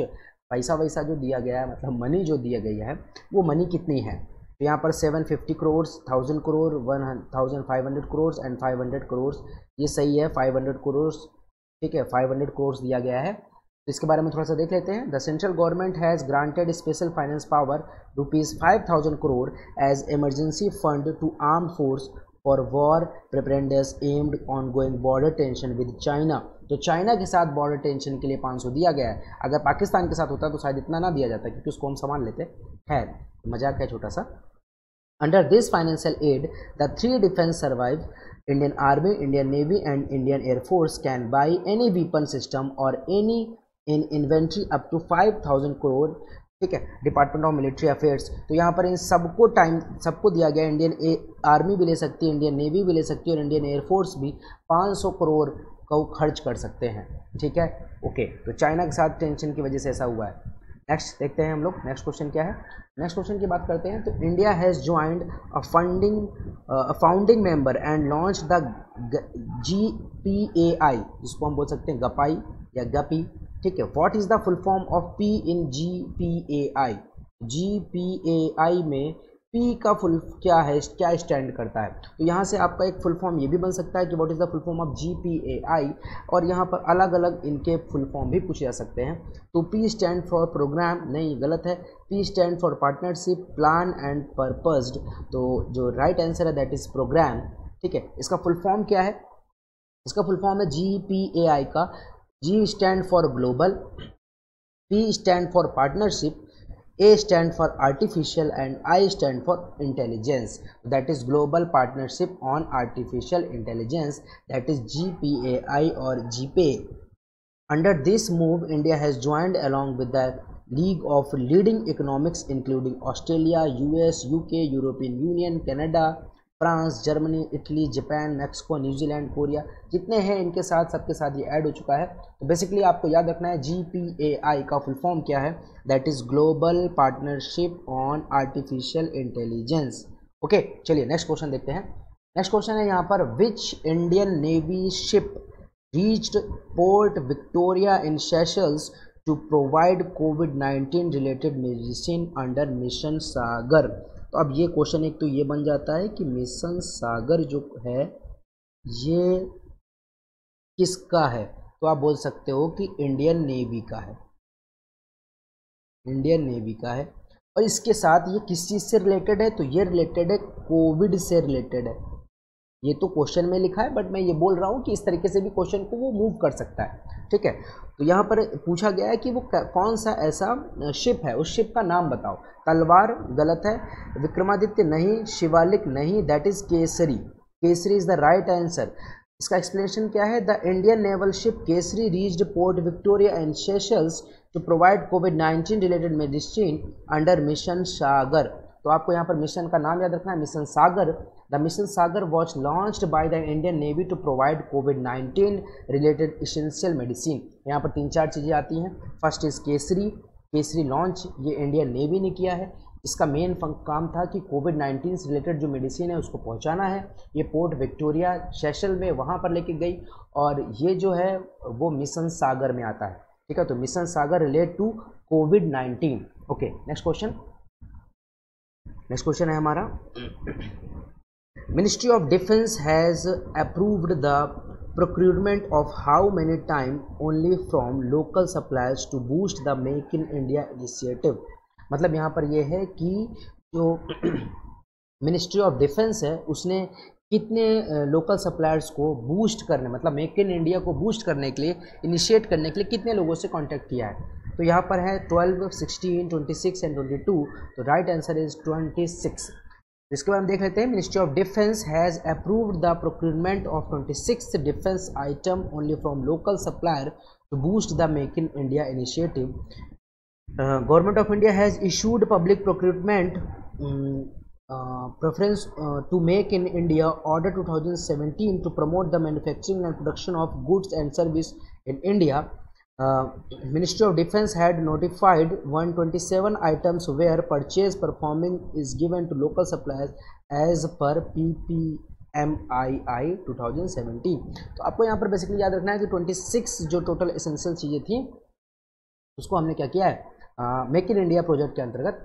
पैसा वैसा जो दिया गया है, मतलब मनी जो दिया गया है, वो मनी कितनी है? तो यहाँ पर 750 करोड़, 1000 करोड़, 1500 करोड़ एंड 500 करोड़, ये सही है 500 करोड़, ठीक है, 500 करोड़ दिया गया है। तो इसके बारे में थोड़ा सा देख लेते हैं। The central government has granted special finance power ₹5000 crore as emergency fund to arm force for war preparedness amid ongoing border tension with China. तो चाइना के साथ बॉर्डर टेंशन के लिए 500 दिया गया है। अगर पाकिस्तान के साथ होता तो शायद इतना ना दिया जाता, क्योंकि उसको हम संभाल लेते। खैर, मजाक है छोटा सा। Under this financial aid the 3 defence survive Indian Army, Indian Navy and Indian Air Force can buy any weapon system or any in inventory up to 5000 crore, ठीक है, डिपार्टमेंट ऑफ मिलिट्री अफेयर्स। तो यहाँ पर इन सबको दिया गया। इंडियन आर्मी भी ले सकती है, इंडियन नेवी भी ले सकती है, और इंडियन एयरफोर्स भी 500 करोड़ को खर्च कर सकते हैं, ठीक है। ओके, तो चाइना के साथ टेंशन की वजह से ऐसा हुआ है। नेक्स्ट देखते हैं हम लोग, नेक्स्ट क्वेश्चन क्या है। नेक्स्ट क्वेश्चन की बात करते हैं। तो India has joined a founding member and launch the GPAI, जिसको हम बोल सकते हैं गपाई या गपी, ठीक है। What is the full form of P in GPAI? GPAI में P का फुल क्या है, क्या स्टैंड करता है? तो यहाँ से आपका एक फुल फॉर्म ये भी बन सकता है कि what is the full form of GPAI, और यहाँ पर अलग अलग इनके फुल फॉर्म भी पूछे जा सकते हैं। तो P स्टैंड फॉर प्रोग्राम, नहीं गलत है। P stand for partnership, plan and पर्पस्ड, तो जो राइट आंसर है दैट इज़ प्रोग्राम, ठीक है। इसका फुल फॉर्म क्या है? इसका फुल फॉर्म है GPAI का G stand for global, P stand for partnership, A stand for artificial and I stand for intelligence, that is global partnership on artificial intelligence, that is GPAI or GPA. Under this move, India has joined along with the League of leading economics including Australia, US, UK, European Union, Canada, France, Germany, Italy, Japan, Mexico, New Zealand, Korea, जितने हैं इनके साथ सबके साथ ये add हो चुका है। तो बेसिकली आपको याद रखना है GPAI का फुल फॉर्म क्या है, that is global partnership on artificial intelligence. Okay, चलिए नेक्स्ट क्वेश्चन देखते हैं। नेक्स्ट क्वेश्चन है यहाँ पर, which Indian navy ship reached port Victoria in Seychelles to provide COVID-19 related medicine under mission Sagar. तो अब ये क्वेश्चन एक तो ये बन जाता है कि मिशन सागर जो है ये किसका है? तो आप बोल सकते हो कि इंडियन नेवी का है, इंडियन नेवी का है। और इसके साथ ये किस चीज़ से रिलेटेड है? तो ये रिलेटेड है कोविड से रिलेटेड है। ये तो क्वेश्चन में लिखा है, बट मैं ये बोल रहा हूँ कि इस तरीके से भी क्वेश्चन को वो मूव कर सकता है, ठीक है। तो यहाँ पर पूछा गया है कि वो कौन सा ऐसा शिप है, उस शिप का नाम बताओ। तलवार गलत है, विक्रमादित्य नहीं, शिवालिक नहीं, that is Kesari. Kesari is the right answer. इसका एक्सप्लेनेशन क्या है? The Indian naval ship Kesari reached port Victoria in Seychelles to provide COVID-19 related medicine under mission Sagar. तो आपको यहाँ पर मिशन का नाम याद रखना है, mission Sagar. The mission Sagar was launched by the Indian navy to provide COVID-19 related essential medicine. यहाँ पर 3-4 चीज़ें आती हैं। First is Kesari, Kesari launch ये इंडियन नेवी ने किया है। इसका मेन काम था कि COVID-19 से रिलेटेड जो मेडिसिन है उसको पहुँचाना है। ये पोर्ट विक्टोरिया सेशल में वहाँ पर लेके गई, और ये जो है वो मिशन सागर में आता है, ठीक है। तो mission Sagar related to COVID-19। Okay, next question. Next question है हमारा, ministry of defence has approved the procurement of how many time only from local suppliers to boost the make in India initiative. मतलब यहाँ पर यह है कि जो ministry of defence है उसने कितने लोकल सप्लायर्स को बूस्ट करने, मतलब मेक इन इंडिया को बूस्ट करने के लिए, इनिशिएट करने के लिए कितने लोगों से कांटेक्ट किया है? तो यहाँ पर है 12, 16, 26 एंड 22। तो राइट आंसर इज 26। इसके बाद हम देख लेते हैं, ministry of defence has approved the procurement of 26 defence item only from local supplier to boost the make in India initiative. Government of India has issued public procurement preference to make in India order 2017 to promote the manufacturing and production of goods and service in India. Ministry of Defense had notified 127 items where purchase performing is given to local suppliers as per PPMII 2017। तो आपको यहाँ पर basically याद रखना है कि 26 जो total essential चीज़ें थी उसको हमने क्या किया है, मेक इन इंडिया प्रोजेक्ट के अंतर्गत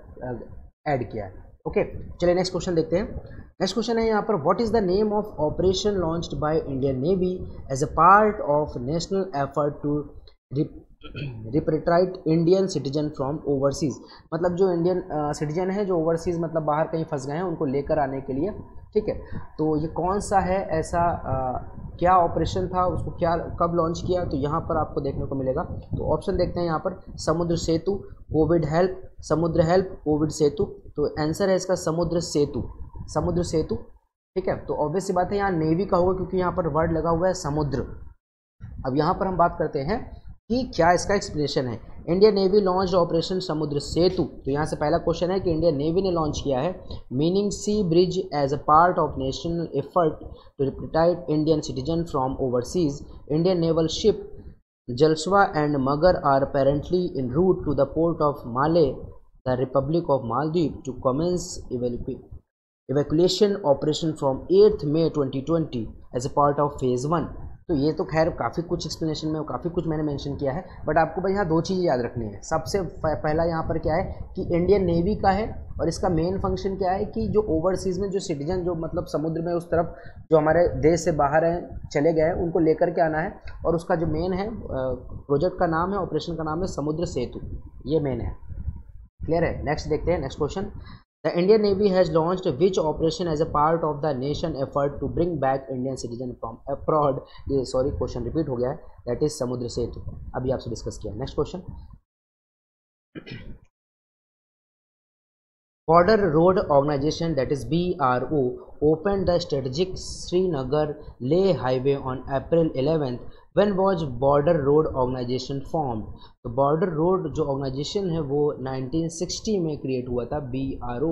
ऐड किया है। ओके, चलिए नेक्स्ट क्वेश्चन देखते हैं। नेक्स्ट क्वेश्चन है यहाँ पर, what is the name of operation launched by Indian navy as a part of national effort to repatriate Indian citizen from overseas. मतलब जो इंडियन सिटीजन है जो ओवरसीज मतलब बाहर कहीं फंस गए हैं उनको लेकर आने के लिए, ठीक है। तो ये कौन सा है ऐसा क्या ऑपरेशन था, उसको क्या कब लॉन्च किया, तो यहाँ पर आपको देखने को मिलेगा। तो ऑप्शन देखते हैं यहाँ पर, समुद्र सेतु, कोविड हेल्प, समुद्र हेल्प, कोविड सेतु। तो आंसर है इसका समुद्र सेतु, समुद्र सेतु, ठीक है। तो ऑब्वियस सी बात है यहाँ नेवी का होगा क्योंकि यहाँ पर वर्ड लगा हुआ है समुद्र। अब यहाँ पर हम बात करते हैं कि क्या इसका एक्सप्लेनेशन है। इंडियन नेवी लॉन्च ऑपरेशन समुद्र सेतु। तो यहाँ से पहला क्वेश्चन है कि इंडियन नेवी ने लॉन्च किया है, meaning sea bridge as a part of national effort to repatriate Indian citizen from overseas. Indian naval ship Jalashwa and Magar are apparently in route to the port of Male, the republic of Maldives, to commence evacuation operation from 8th May 2020 as a part of phase 1। तो ये तो खैर काफ़ी कुछ explanation में काफ़ी कुछ मैंने मेंशन किया है, बट आपको भाई यहाँ दो चीज़ें याद रखनी है। सबसे पहला यहाँ पर क्या है कि इंडियन नेवी का है और इसका मेन फंक्शन क्या है कि जो ओवरसीज़ में जो सिटीजन जो मतलब समुद्र में उस तरफ जो हमारे देश से बाहर हैं चले गए हैं उनको लेकर के आना है, और उसका जो मेन है प्रोजेक्ट का नाम है, ऑपरेशन का नाम है समुद्र सेतु, ये मेन है। क्लियर है। नेक्स्ट देखते हैं, next question, The Indian Navy has launched which operation as a part of the nation effort to bring back Indian citizen from abroad? ये सॉरी क्वेश्चन रिपीट हो गया है, दैट इज समुद्र सेतु, अभी आपसे डिस्कस किया। Next question, Border Road Organization, that is BRO, opened the strategic Srinagar-Leh highway on April 11th. When was Border Road Organization formed? तो Border Road जो ऑर्गेनाइजेशन है वो 1960 में क्रिएट हुआ था, BRO,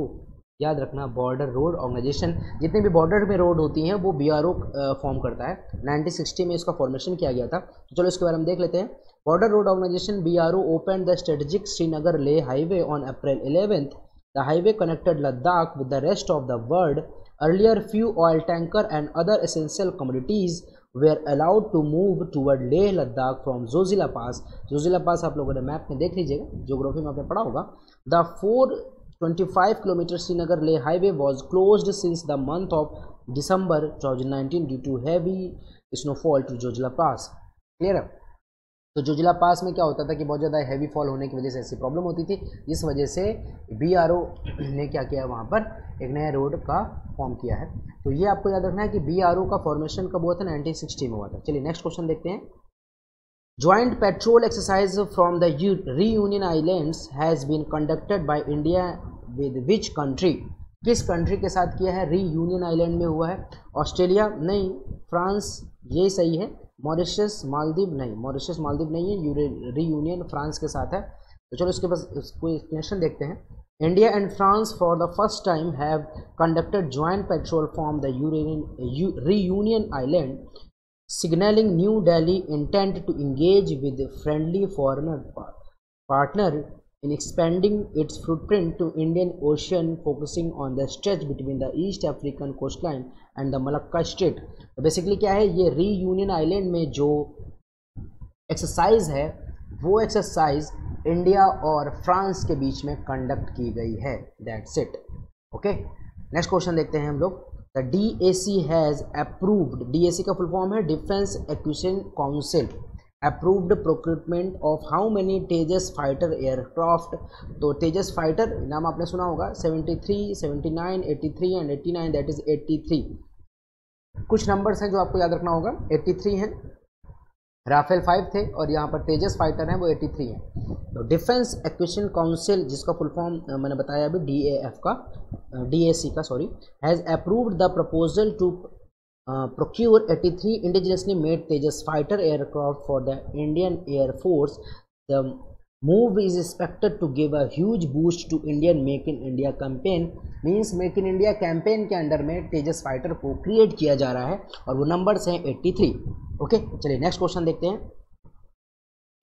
याद रखना। बॉर्डर रोड ऑर्गेनाइजेशन, जितने भी बॉर्डर में रोड होती हैं वो BRO फॉर्म करता है। 1960 में इसका फॉर्मेशन किया गया था। तो चलो इसके बारे में देख लेते हैं। Border road organisation BRO opened the strategic Srinagar-Leh highway on April 11th. The highway connected Ladakh with the rest of the world. Earlier, few oil tanker and other essential commodities were allowed to move toward Leh Ladakh from Zojila Pass. Zojila Pass आप लोगों ने map में देख लीजिएगा, geography में आपने पढ़ा होगा। The 425 km Srinagar Leh highway was closed since the month of December 2019 due to heavy snowfall to Zojila Pass. Clear है। तो जोजिला पास में क्या होता था कि बहुत ज़्यादा हैवी फॉल होने की वजह से ऐसी प्रॉब्लम होती थी, इस वजह से BRO ने क्या किया, वहाँ पर एक नया रोड का फॉर्म किया है। तो ये आपको याद रखना है कि BRO का फॉर्मेशन कब हुआ था, 1960 में हुआ था। चलिए नेक्स्ट क्वेश्चन देखते हैं। Joint patrol exercise from the Reunion islands has been conducted by India with which country? किस कंट्री के साथ किया है? रीयूनियन आइलैंड में हुआ है। ऑस्ट्रेलिया नहीं, फ्रांस, ये सही है। मॉरिशस, मालदीव नहीं, मॉरिशस मालदीव नहीं है, रीयूनियन फ्रांस के साथ है। तो चलो इसके पास कोई एक्सप्लेनेशन देखते हैं। India and France for the first time have conducted joint patrol from the Reunion island, signalling New Delhi intent to engage with friendly foreigner partner in expanding its footprint to Indian Ocean, focusing on the stretch between the East African coastline and the Malacca Strait। तो basically क्या है, ये reunion island में जो exercise है वो exercise India और France के बीच में कंडक्ट की गई है, that's it. Okay, next question देखते हैं हम लोग। The DAC has approved, DAC का फुल फॉर्म है defence acquisition council, approved procurement of how many Tejas fighter aircraft. तो तेजस फाइटर नाम आपने सुना होगा, 73, 79, 83 एंड 89, दैट इज 83। कुछ नंबर्स हैं जो आपको याद रखना होगा। 83 हैं, राफेल 5 थे, और यहाँ पर तेजस फाइटर हैं वो 83 हैं। तो डिफेंस एक्विजिशन काउंसिल, जिसका फुल फॉर्म मैंने बताया अभी DAC का sorry, has approved the proposal to procure 83 indigenously made Tejas fighter aircraft for the Indian Air Force. The move is expected to give a huge boost to Indian Make in India campaign. Means Make in India campaign के under में तेजस fighter को create किया जा रहा है, और वो numbers हैं 83। ओके, चलिए नेक्स्ट क्वेश्चन देखते हैं।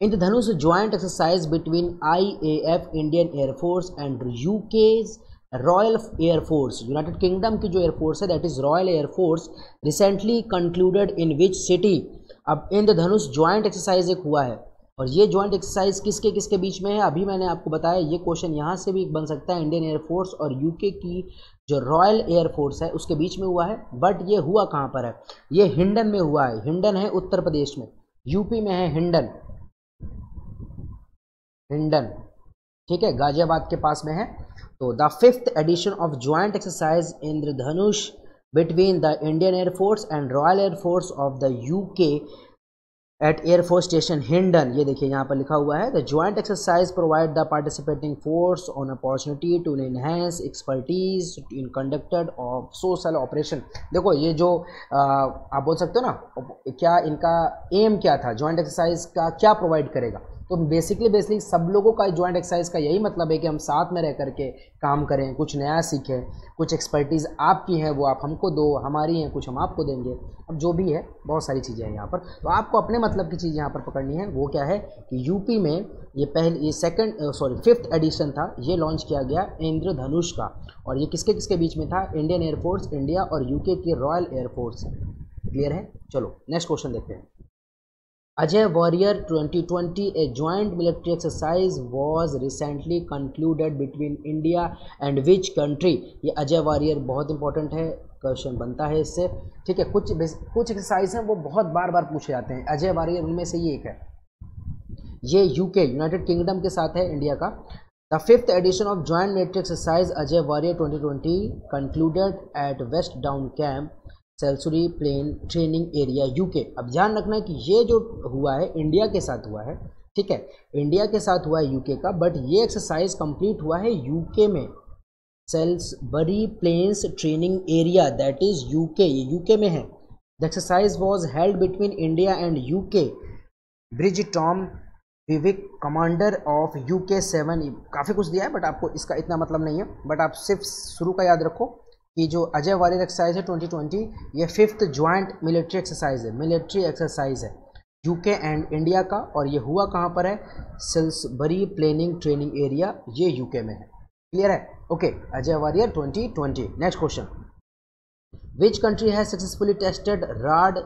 Indradhanush joint exercise between IAF Indian air force and UK's royal air force, united kingdom की जो एयरफोर्स है that is royal air force, recently concluded in which city. अब इंद्रधनुष ज्वाइंट एक्सरसाइज एक हुआ है, और ये ज्वाइंट एक्सरसाइज किसके किसके बीच में है अभी मैंने आपको बताया। ये क्वेश्चन यहाँ से भी बन सकता है, इंडियन एयरफोर्स और UK की जो रॉयल एयरफोर्स है उसके बीच में हुआ है। बट ये हुआ कहाँ पर है? ये हिंडन में हुआ है। हिंडन है उत्तर प्रदेश में, यूपी में है हिंडन, ठीक है, गाजियाबाद के पास में है। तो the 5th edition of joint exercise Indradhanush between the Indian air force and royal air force of the UK at air force station Hindan, ये देखिए यहाँ पर लिखा हुआ है, the joint exercise provide the participating force on opportunity to enhance expertise in conducted of social operation. देखो ये जो आप बोल सकते हो ना, क्या इनका एम क्या था, ज्वाइंट एक्सरसाइज का क्या प्रोवाइड करेगा। तो बेसिकली सब लोगों का ज्वाइंट एक्सरसाइज का यही मतलब है कि हम साथ में रह करके काम करें, कुछ नया सीखें, कुछ एक्सपर्टीज़ आपकी हैं वो आप हमको दो, हमारी हैं कुछ हम आपको देंगे। अब जो भी है बहुत सारी चीज़ें हैं यहाँ पर, तो आपको अपने मतलब की चीज़ यहाँ पर पकड़नी है। वो क्या है कि यूपी में ये 5th एडिशन था, ये लॉन्च किया गया इंद्रधनुष का, और ये किसके किसके बीच में था? इंडियन एयरफोर्स इंडिया और UK की रॉयल एयरफोर्स। क्लियर है? चलो नेक्स्ट क्वेश्चन देखते हैं। Ajay Warrior 2020, a joint military exercise was recently concluded between India and which country? ये अजय वॉरियर बहुत इंपॉर्टेंट है, क्वेश्चन बनता है इससे, ठीक है। कुछ एक्सरसाइज हैं वो बहुत बार बार पूछे जाते हैं, अजय वॉरियर उनमें से ये एक है। ये UK यूनाइटेड किंगडम के साथ है इंडिया का। The 5th edition of joint military exercise Ajay warrior 2020 concluded at west down camp Salisbury plain training area UK। अब ध्यान रखना कि ये जो हुआ है इंडिया के साथ हुआ है, ठीक है, इंडिया के साथ हुआ है UK का, बट ये एक्सरसाइज कंप्लीट हुआ है UK में, Salisbury plains training area that is UK, ये UK में है। The exercise was held between India and UK। ब्रिज टॉम विविक कमांडर ऑफ UK 7, काफ़ी कुछ दिया है बट आपको इसका इतना मतलब नहीं है, बट आप सिर्फ शुरू का याद रखो कि जो अजय वॉरियर एक्सरसाइज है 2020, ये 5th ज्वाइंट मिलिट्री एक्सरसाइज है, मिलिट्री एक्सरसाइज है UK एंड इंडिया का, और ये हुआ कहाँ पर है? सेल्सबरी प्लेनिंग ट्रेनिंग एरिया, ये UK में है। क्लियर है? Okay, Ajay warrior 2020। Next question, which country has successfully tested Raad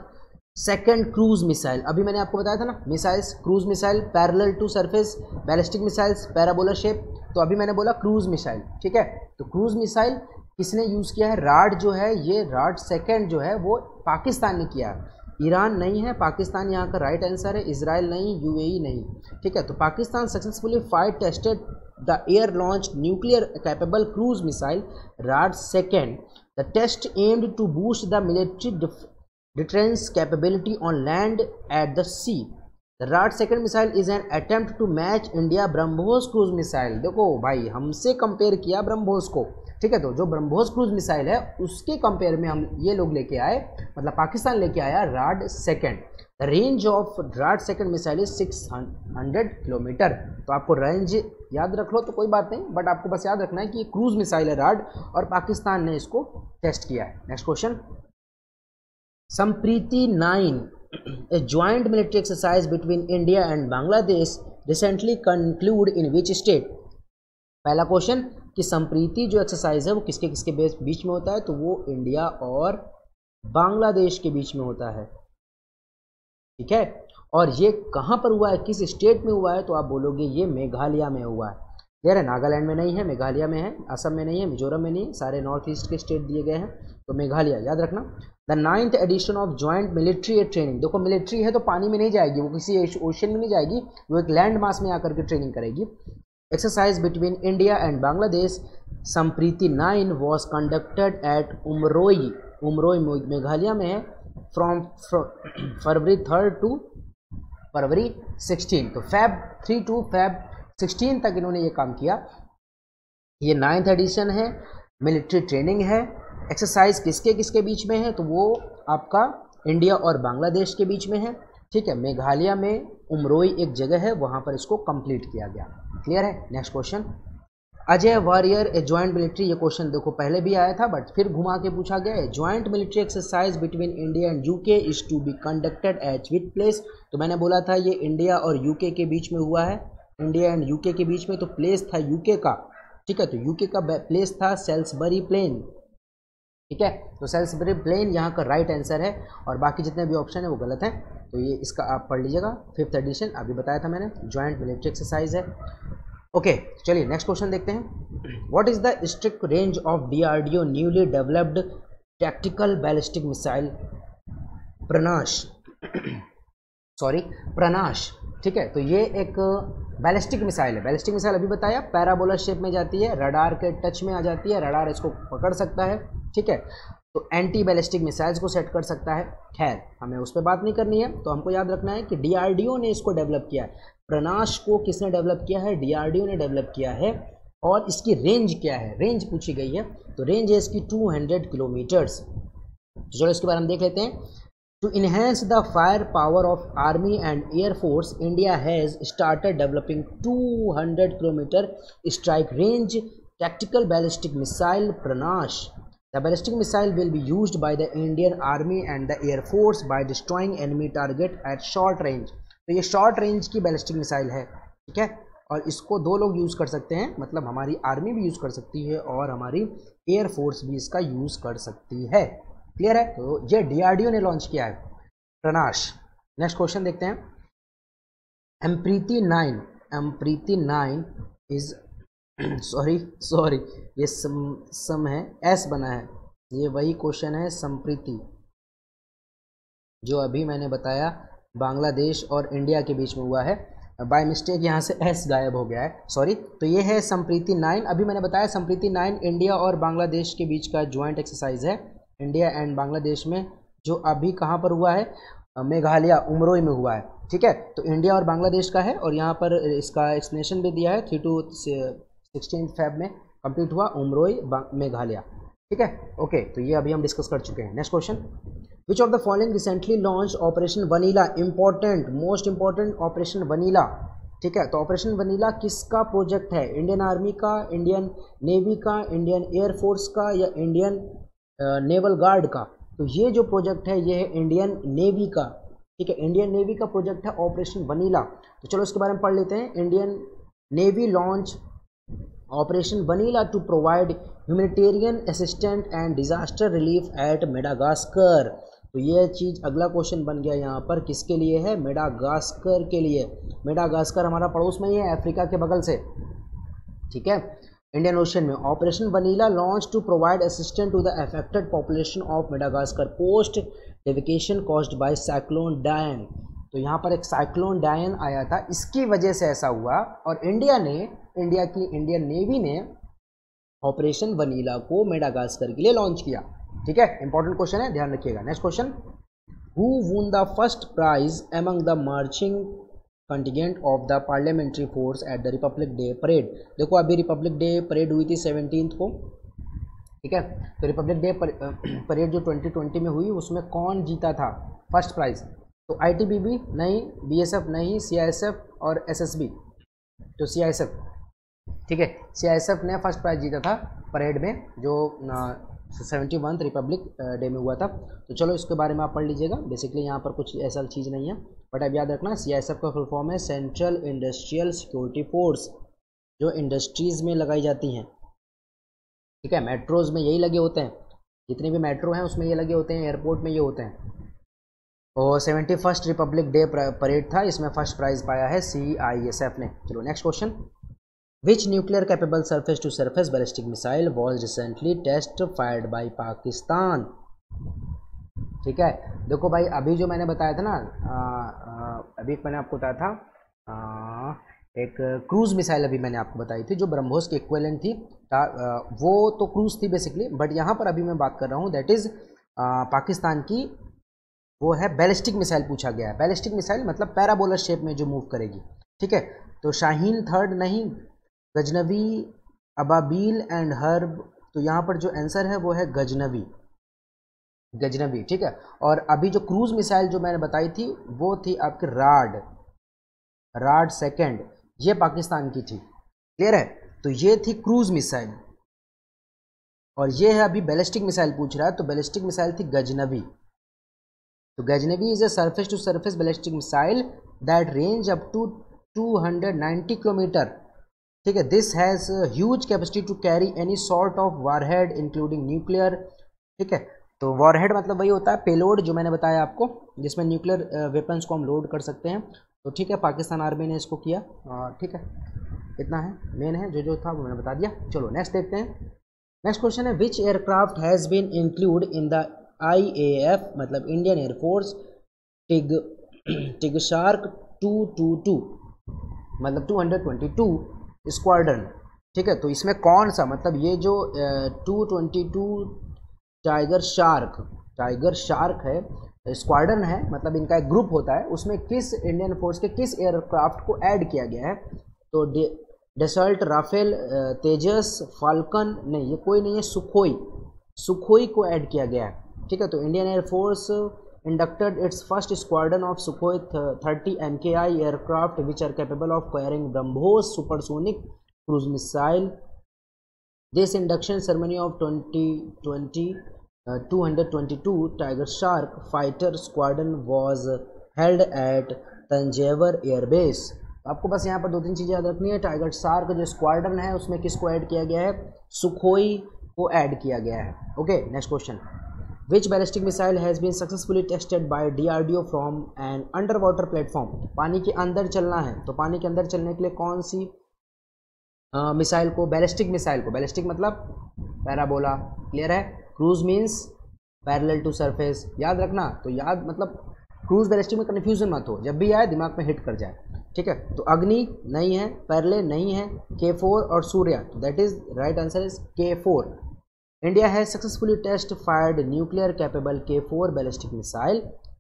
second cruise missile? अभी मैंने आपको बताया था ना, missiles, cruise missile, parallel to surface, ballistic missiles, parabola shape, तो अभी मैंने बोला क्रूज मिसाइल, ठीक है। तो क्रूज मिसाइल किसने यूज़ किया है? राड जो है, ये राड सेकेंड जो है वो पाकिस्तान ने किया है, ईरान नहीं है, पाकिस्तान यहाँ का राइट आंसर है, इजराइल नहीं, UAE नहीं, ठीक है। तो Pakistan successfully tested the air launch nuclear capable cruise missile Raad second. The test aimed to boost the military defence capability on land at the sea. The Raad second missile is an attempt to match India BrahMos cruise missile. देखो भाई, हमसे compare किया ब्रह्मोस को, ठीक है। तो जो BrahMos cruise missile है उसके कंपेयर में हम ये लोग लेके आए, मतलब पाकिस्तान लेके आया Raad second. The range of Raad second missile is 600 kilometre. तो आपको रेंज याद रख लो तो कोई बात नहीं, बट आपको बस याद रखना है कि ये क्रूज मिसाइल है राड, और पाकिस्तान ने इसको टेस्ट किया है। Next question, Sampriti 9, a joint military exercise between India and Bangladesh recently conclude in which state? पहला क्वेश्चन कि संप्रीति जो एक्सरसाइज है वो किसके किसके बीच में होता है? तो वो इंडिया और बांग्लादेश के बीच में होता है, ठीक है। और ये कहाँ पर हुआ है, किस स्टेट में हुआ है? तो आप बोलोगे ये मेघालय में हुआ है। यार नागालैंड में नहीं है, मेघालय में है, असम में नहीं है, मिजोरम में नहीं है, सारे नॉर्थ ईस्ट के स्टेट दिए गए हैं, तो मेघालय याद रखना। The 9th edition of joint military air training. देखो मिलिट्री है तो पानी में नहीं जाएगी, वो किसी ओशन में नहीं जाएगी, वो एक लैंड मास में आकर के ट्रेनिंग करेगी। Exercise between India and Bangladesh Sampriti 9 was conducted at Umroi Umroi Meghalaya में है फ्रॉम फरवरी 3 टू फरवरी 16। तो Feb 3 टू Feb 16 तक इन्होंने ये काम किया। ये 9th एडिशन है, मिलिट्री ट्रेनिंग है। एक्सरसाइज किसके किसके बीच में है, तो वो आपका इंडिया और बांग्लादेश के बीच में है। ठीक है, मेघालय में उमरोई एक जगह है, वहाँ पर इसको कंप्लीट किया गया। क्लियर है। नेक्स्ट क्वेश्चन, अजय वॉरियर ए ज्वाइंट मिलिट्री, ये क्वेश्चन देखो पहले भी आया था बट फिर घुमा के पूछा गया है। Joint military exercise between India and UK is to be conducted at which place. तो मैंने बोला था ये इंडिया और यूके के बीच में हुआ है, इंडिया एंड यूके के बीच में, तो प्लेस था यूके का। ठीक है, तो यूके का प्लेस था सेल्सबरी प्लेन। ठीक है, तो सेल्सबरी प्लेन यहाँ का राइट आंसर है और बाकी जितने भी ऑप्शन है वो गलत हैं। तो ये इसका आप पढ़ लीजिएगा, 5th एडिशन अभी बताया था मैंने, ज्वाइंट मिलिट्री एक्सरसाइज है। ओके, चलिए नेक्स्ट क्वेश्चन देखते हैं। What is the strict range of DRDO newly developed tactical ballistic missile Pranash Pranash. ठीक है, तो ये एक बैलिस्टिक मिसाइल है। बैलिस्टिक मिसाइल अभी बताया, पैराबोला शेप में जाती है, रडार के टच में आ जाती है, रडार इसको पकड़ सकता है। ठीक है, तो एंटी बैलिस्टिक मिसाइल्स को सेट कर सकता है। खैर हमें उस पर बात नहीं करनी है, तो हमको याद रखना है कि डीआरडीओ ने इसको डेवलप किया है। प्रनाश को किसने डेवलप किया है, डीआरडीओ ने डेवलप किया है। और इसकी रेंज क्या है, रेंज पूछी गई है, तो रेंज है इसकी 200 किलोमीटर्स। तो चलो इसके बारे में देख लेते हैं। To enhance the fire power of army and air force, India has started developing 200 kilometre strike range tactical ballistic missile Pranash. The ballistic missile will be used by the Indian Army and the Air Force by destroying enemy target at short range. तो ये short range की ballistic missile है। ठीक है, और इसको दो लोग यूज़ कर सकते हैं, मतलब हमारी आर्मी भी यूज़ कर सकती है और हमारी एयर फोर्स भी इसका यूज़ कर सकती है। क्लियर है, तो ये डीआरडीओ ने लॉन्च किया है प्रनाश। नेक्स्ट क्वेश्चन देखते हैं। एम्प्रीति 9 इज सॉरी ये सम है, एस बना है, ये वही क्वेश्चन है संप्रीति जो अभी मैंने बताया बांग्लादेश और इंडिया के बीच में हुआ है। बाय मिस्टेक यहाँ से एस गायब हो गया है, सॉरी। तो ये है संप्रीति 9। अभी मैंने बताया संप्रीति 9 इंडिया और बांग्लादेश के बीच का ज्वाइंट एक्सरसाइज है, इंडिया एंड बांग्लादेश में, जो अभी कहाँ पर हुआ है, मेघालय उमरोई में हुआ है। ठीक है, तो इंडिया और बांग्लादेश का है और यहाँ पर इसका एक्सप्लेनेशन भी दिया है। 3 to 16 Feb में कंप्लीट हुआ उमरोई मेघालय। ठीक है, ओके, तो ये अभी हम डिस्कस कर चुके हैं। Next question, which of the following recently launch operation vanilla, important most important operation vanilla. ठीक है, तो ऑपरेशन वनीला किसका प्रोजेक्ट है, इंडियन आर्मी का, इंडियन नेवी का, इंडियन एयरफोर्स का या इंडियन नेवल गार्ड का। तो ये जो प्रोजेक्ट है ये है इंडियन नेवी का। ठीक है, इंडियन नेवी का प्रोजेक्ट है ऑपरेशन वनीला। तो चलो इसके बारे में पढ़ लेते हैं। Indian navy launch operation vanilla to provide humanitarian assistant and disaster relief at Madagascar. तो ये चीज़ अगला क्वेश्चन बन गया यहाँ पर, किसके लिए है, मेडागास्कर के लिए। मेडागास्कर हमारा पड़ोस में ही है, अफ्रीका के बगल से। ठीक है, इंडियन ओशन में। Operation vanilla launch to provide assistant to the affected population of Madagascar post devastation caused by cyclone Diane. तो यहाँ पर एक साइक्लोन डायन आया था, इसकी वजह से ऐसा हुआ और इंडियन नेवी ने ऑपरेशन वनीला को मेडागास्कर के लिए लॉन्च किया। ठीक है, इंपॉर्टेंट क्वेश्चन है, ध्यान रखिएगा। Next question, who won the first prize among the marching contingent of the parliamentary force at the Republic Day parade. देखो अभी रिपब्लिक डे परेड हुई थी 17 को। ठीक है, तो रिपब्लिक डे परेड जो 2020 में हुई उसमें कौन जीता था फर्स्ट प्राइज, तो आईटीबीपी नहीं, बीएसएफ नहीं, सीआईएसएफ और एसएसबी। तो सीआईएसएफ, ठीक है, सीआईएसएफ ने फर्स्ट प्राइज जीता था परेड में जो 71 रिपब्लिक डे में हुआ था। तो चलो इसके बारे में आप पढ़ लीजिएगा। बेसिकली यहाँ पर कुछ ऐसा चीज़ नहीं है, बट अब याद रखना सीआईएसएफ का फुल फॉर्म है सेंट्रल इंडस्ट्रियल सिक्योरिटी फोर्स, जो इंडस्ट्रीज़ में लगाई जाती हैं। ठीक है, मेट्रोज में यही लगे होते हैं, जितने भी मेट्रो हैं उसमें ये लगे होते हैं, एयरपोर्ट में ये होते हैं। और 71st रिपब्लिक डे परेड था, इसमें फर्स्ट प्राइज पाया है सीआईएसएफ ने। चलो next question, which nuclear capable surface to surface ballistic missile was recently test fired by Pakistan. ठीक है, देखो भाई अभी जो मैंने बताया था ना, अभी मैंने आपको बताया था एक क्रूज मिसाइल अभी मैंने आपको बताई थी जो ब्रह्मोस की इक्विवेलेंट थी, वो तो क्रूज थी बेसिकली, बट यहाँ पर अभी मैं बात कर रहा हूँ दैट इज़ पाकिस्तान की वो है बैलिस्टिक मिसाइल पूछा गया है। बैलिस्टिक मिसाइल मतलब पैराबोलर शेप में जो मूव करेगी, ठीक है। तो शाहीन थर्ड नहीं, गजनवी, अबाबील एंड हर्ब, तो यहाँ पर जो आंसर है वो है गजनवी, गजनवी, ठीक है। और अभी जो क्रूज मिसाइल जो मैंने बताई थी वो थी आपकी राड सेकेंड, ये पाकिस्तान की थी, क्लियर है। तो ये थी क्रूज मिसाइल, और ये है अभी बैलिस्टिक मिसाइल पूछ रहा है, तो बैलिस्टिक मिसाइल थी गजनवी। तो Ghaznavi is a surface to surface ballistic missile that range up to 290 kilometre, ठीक है। This has huge capacity to carry any sort of warhead including nuclear, ठीक है। तो वॉरहेड मतलब वही होता है पेलोड जो मैंने बताया आपको, जिसमें न्यूक्लियर वेपन्स को हम लोड कर सकते हैं। तो ठीक है, पाकिस्तान आर्मी ने इसको किया, ठीक है। इतना है, मेन है, जो था वो मैंने बता दिया। चलो नेक्स्ट देखते हैं। नेक्स्ट क्वेश्चन है which aircraft has been include in the IAF मतलब इंडियन एयरफोर्स टिग शार्क 222 मतलब 222 स्क्वाड्रन, ठीक है। तो इसमें कौन सा, मतलब ये जो 222 टाइगर शार्क है, स्क्वाड्रन है, मतलब इनका एक ग्रुप होता है, उसमें किस इंडियन फोर्स के किस एयरक्राफ्ट को ऐड किया गया है। तो डसल्ट, राफेल, तेजस, फाल्कन, नहीं ये कोई नहीं है, सुखोई को ऐड किया गया है, ठीक है। तो Indian air force inducted its first squadron of Sukhoi 30 MKI aircraft which are capable of carrying BrahMos supersonic cruise missile. This induction ceremony of 2020 222 Tiger Shark fighter squadron was held at Tanjavur Air Base. आपको बस यहाँ पर दो तीन चीज़ें याद रखनी है। टाइगर शार्क जो स्क्वाड्रन है उसमें किसको ऐड किया गया है, सुखोई को ऐड किया गया है। Okay, next question. Which ballistic missile has been successfully tested by DRDO from an underwater platform? पानी के अंदर चलना है, तो पानी के अंदर चलने के लिए कौन सी मिसाइल को, बैलिस्टिक मिसाइल को, बैलिस्टिक मतलब पैराबोला, क्लियर है। Cruise means parallel to surface, याद रखना। तो याद मतलब क्रूज बैलिस्टिक में कन्फ्यूजन मत हो, जब भी आए दिमाग में हिट कर जाए, ठीक है। तो अग्नि नहीं है, पैरेलल नहीं है, K4 और सूर्या, तो that is right answer is K4। India has successfully test-fired nuclear-capable K4 ballistic missile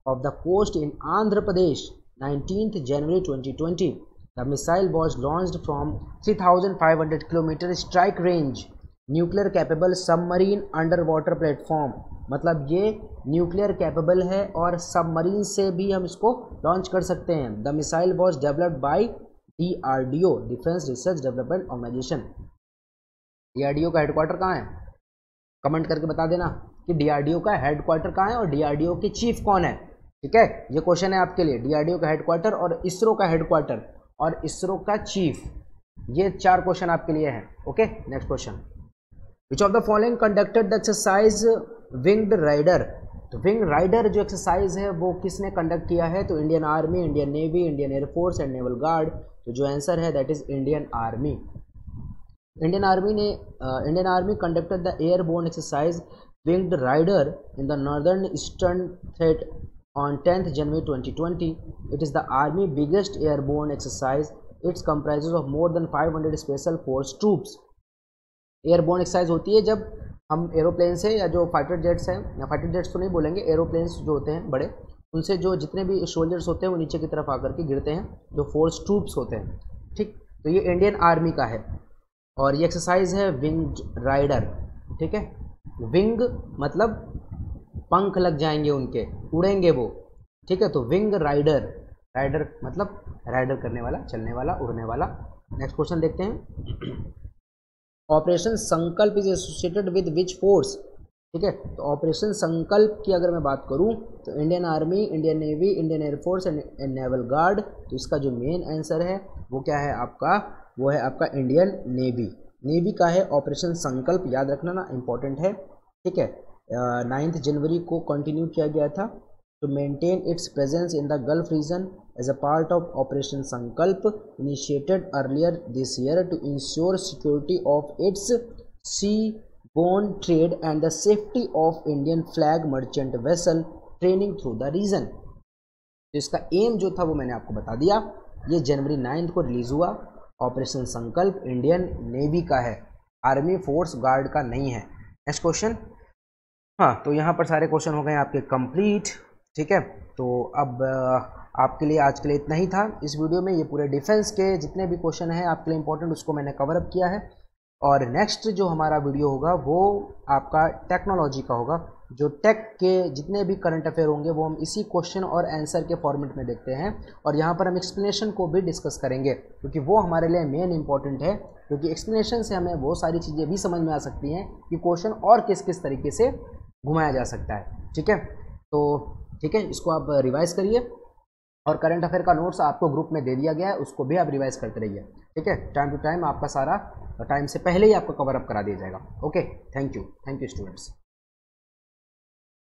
off the coast in Andhra Pradesh, 19th January 2020. The missile was launched from 3,500 km strike range nuclear-capable submarine underwater platform. मतलब ये nuclear capable है और submarine से भी हम इसको launch कर सकते हैं। The missile was developed by DRDO, defence research development organisation. DRDO का हेडक्वार्टर कहाँ है, कमेंट करके बता देना कि DRDO का हेडक्वार्टर कहाँ है और DRDO के चीफ कौन है, ठीक है। ये क्वेश्चन है आपके लिए, DRDO का हेडक्वार्टर और इसरो का हेडक्वार्टर और इसरो का चीफ, ये चार क्वेश्चन आपके लिए हैं। Okay, next question. Which of the following conducted the exercise winged rider? तो विंग राइडर जो एक्सरसाइज है वो किसने कंडक्ट किया है, तो Indian army, Indian navy, Indian air force and naval guard. तो जो आंसर है that is Indian army. Indian army conducted the airborne exercise Winged Rider in the northern eastern threat on 10th January 2020. It is the army biggest airborne exercise. It comprises of more than 500 special force troops. Airborne exercise होती है जब हम aeroplane से, या जो fighter jets हैं, या fighter jets तो नहीं बोलेंगे, एरोप्लेन्स जो होते हैं बड़े, उनसे जो जितने भी सोल्जर्स होते हैं वो नीचे की तरफ आकर के गिरते हैं, जो फोर्स ट्रूप्स होते हैं, ठीक। तो ये इंडियन आर्मी का है और ये एक्सरसाइज है विंग राइडर, ठीक है। विंग मतलब पंख लग जाएंगे उनके, उड़ेंगे वो, ठीक है। तो विंग राइडर, राइडर मतलब राइडर करने वाला, चलने वाला, उड़ने वाला। नेक्स्ट क्वेश्चन देखते हैं। ऑपरेशन संकल्प is associated with which force? ठीक है, तो ऑपरेशन संकल्प की अगर मैं बात करूं तो Indian army, Indian navy, Indian air force and naval guard. तो इसका जो मेन आंसर है वो क्या है आपका, वो है आपका इंडियन नेवी। नेवी का है ऑपरेशन संकल्प, याद रखना ना, इम्पोर्टेंट है, ठीक है। 9 जनवरी को कंटिन्यू किया गया था to maintain its presence in the Gulf region as a part of operation Sankalp initiated earlier this year to ensure security of its sea borne trade and the safety of Indian flag merchant vessel training through the region. तो इसका M जो था वो मैंने आपको बता दिया। ये जनवरी 9 को रिलीज हुआ। ऑपरेशन संकल्प इंडियन नेवी का है, आर्मी फोर्स गार्ड का नहीं है। Next question. हाँ, तो यहाँ पर सारे क्वेश्चन हो गए आपके कंप्लीट। ठीक है, तो अब आपके लिए आज के लिए इतना ही था इस वीडियो में। ये पूरे डिफेंस के जितने भी क्वेश्चन हैं आपके लिए इंपॉर्टेंट, उसको मैंने कवर अप किया है। और नेक्स्ट जो हमारा वीडियो होगा वो आपका टेक्नोलॉजी का होगा। जो टेक के जितने भी करंट अफेयर होंगे वो हम इसी क्वेश्चन और आंसर के फॉर्मेट में देखते हैं, और यहाँ पर हम एक्सप्लेनेशन को भी डिस्कस करेंगे, क्योंकि वो हमारे लिए मेन इंपॉर्टेंट है। क्योंकि एक्सप्लेनेशन से हमें वो सारी चीज़ें भी समझ में आ सकती हैं कि क्वेश्चन और किस किस तरीके से घुमाया जा सकता है। ठीक है, तो ठीक है, इसको आप रिवाइज करिए, और करंट अफेयर का नोट्स आपको ग्रुप में दे दिया गया है, उसको भी आप रिवाइज करते रहिए। ठीक है, टाइम टू टाइम आपका सारा टाइम से पहले ही आपको कवर अप करा दिया जाएगा। Okay, thank you students.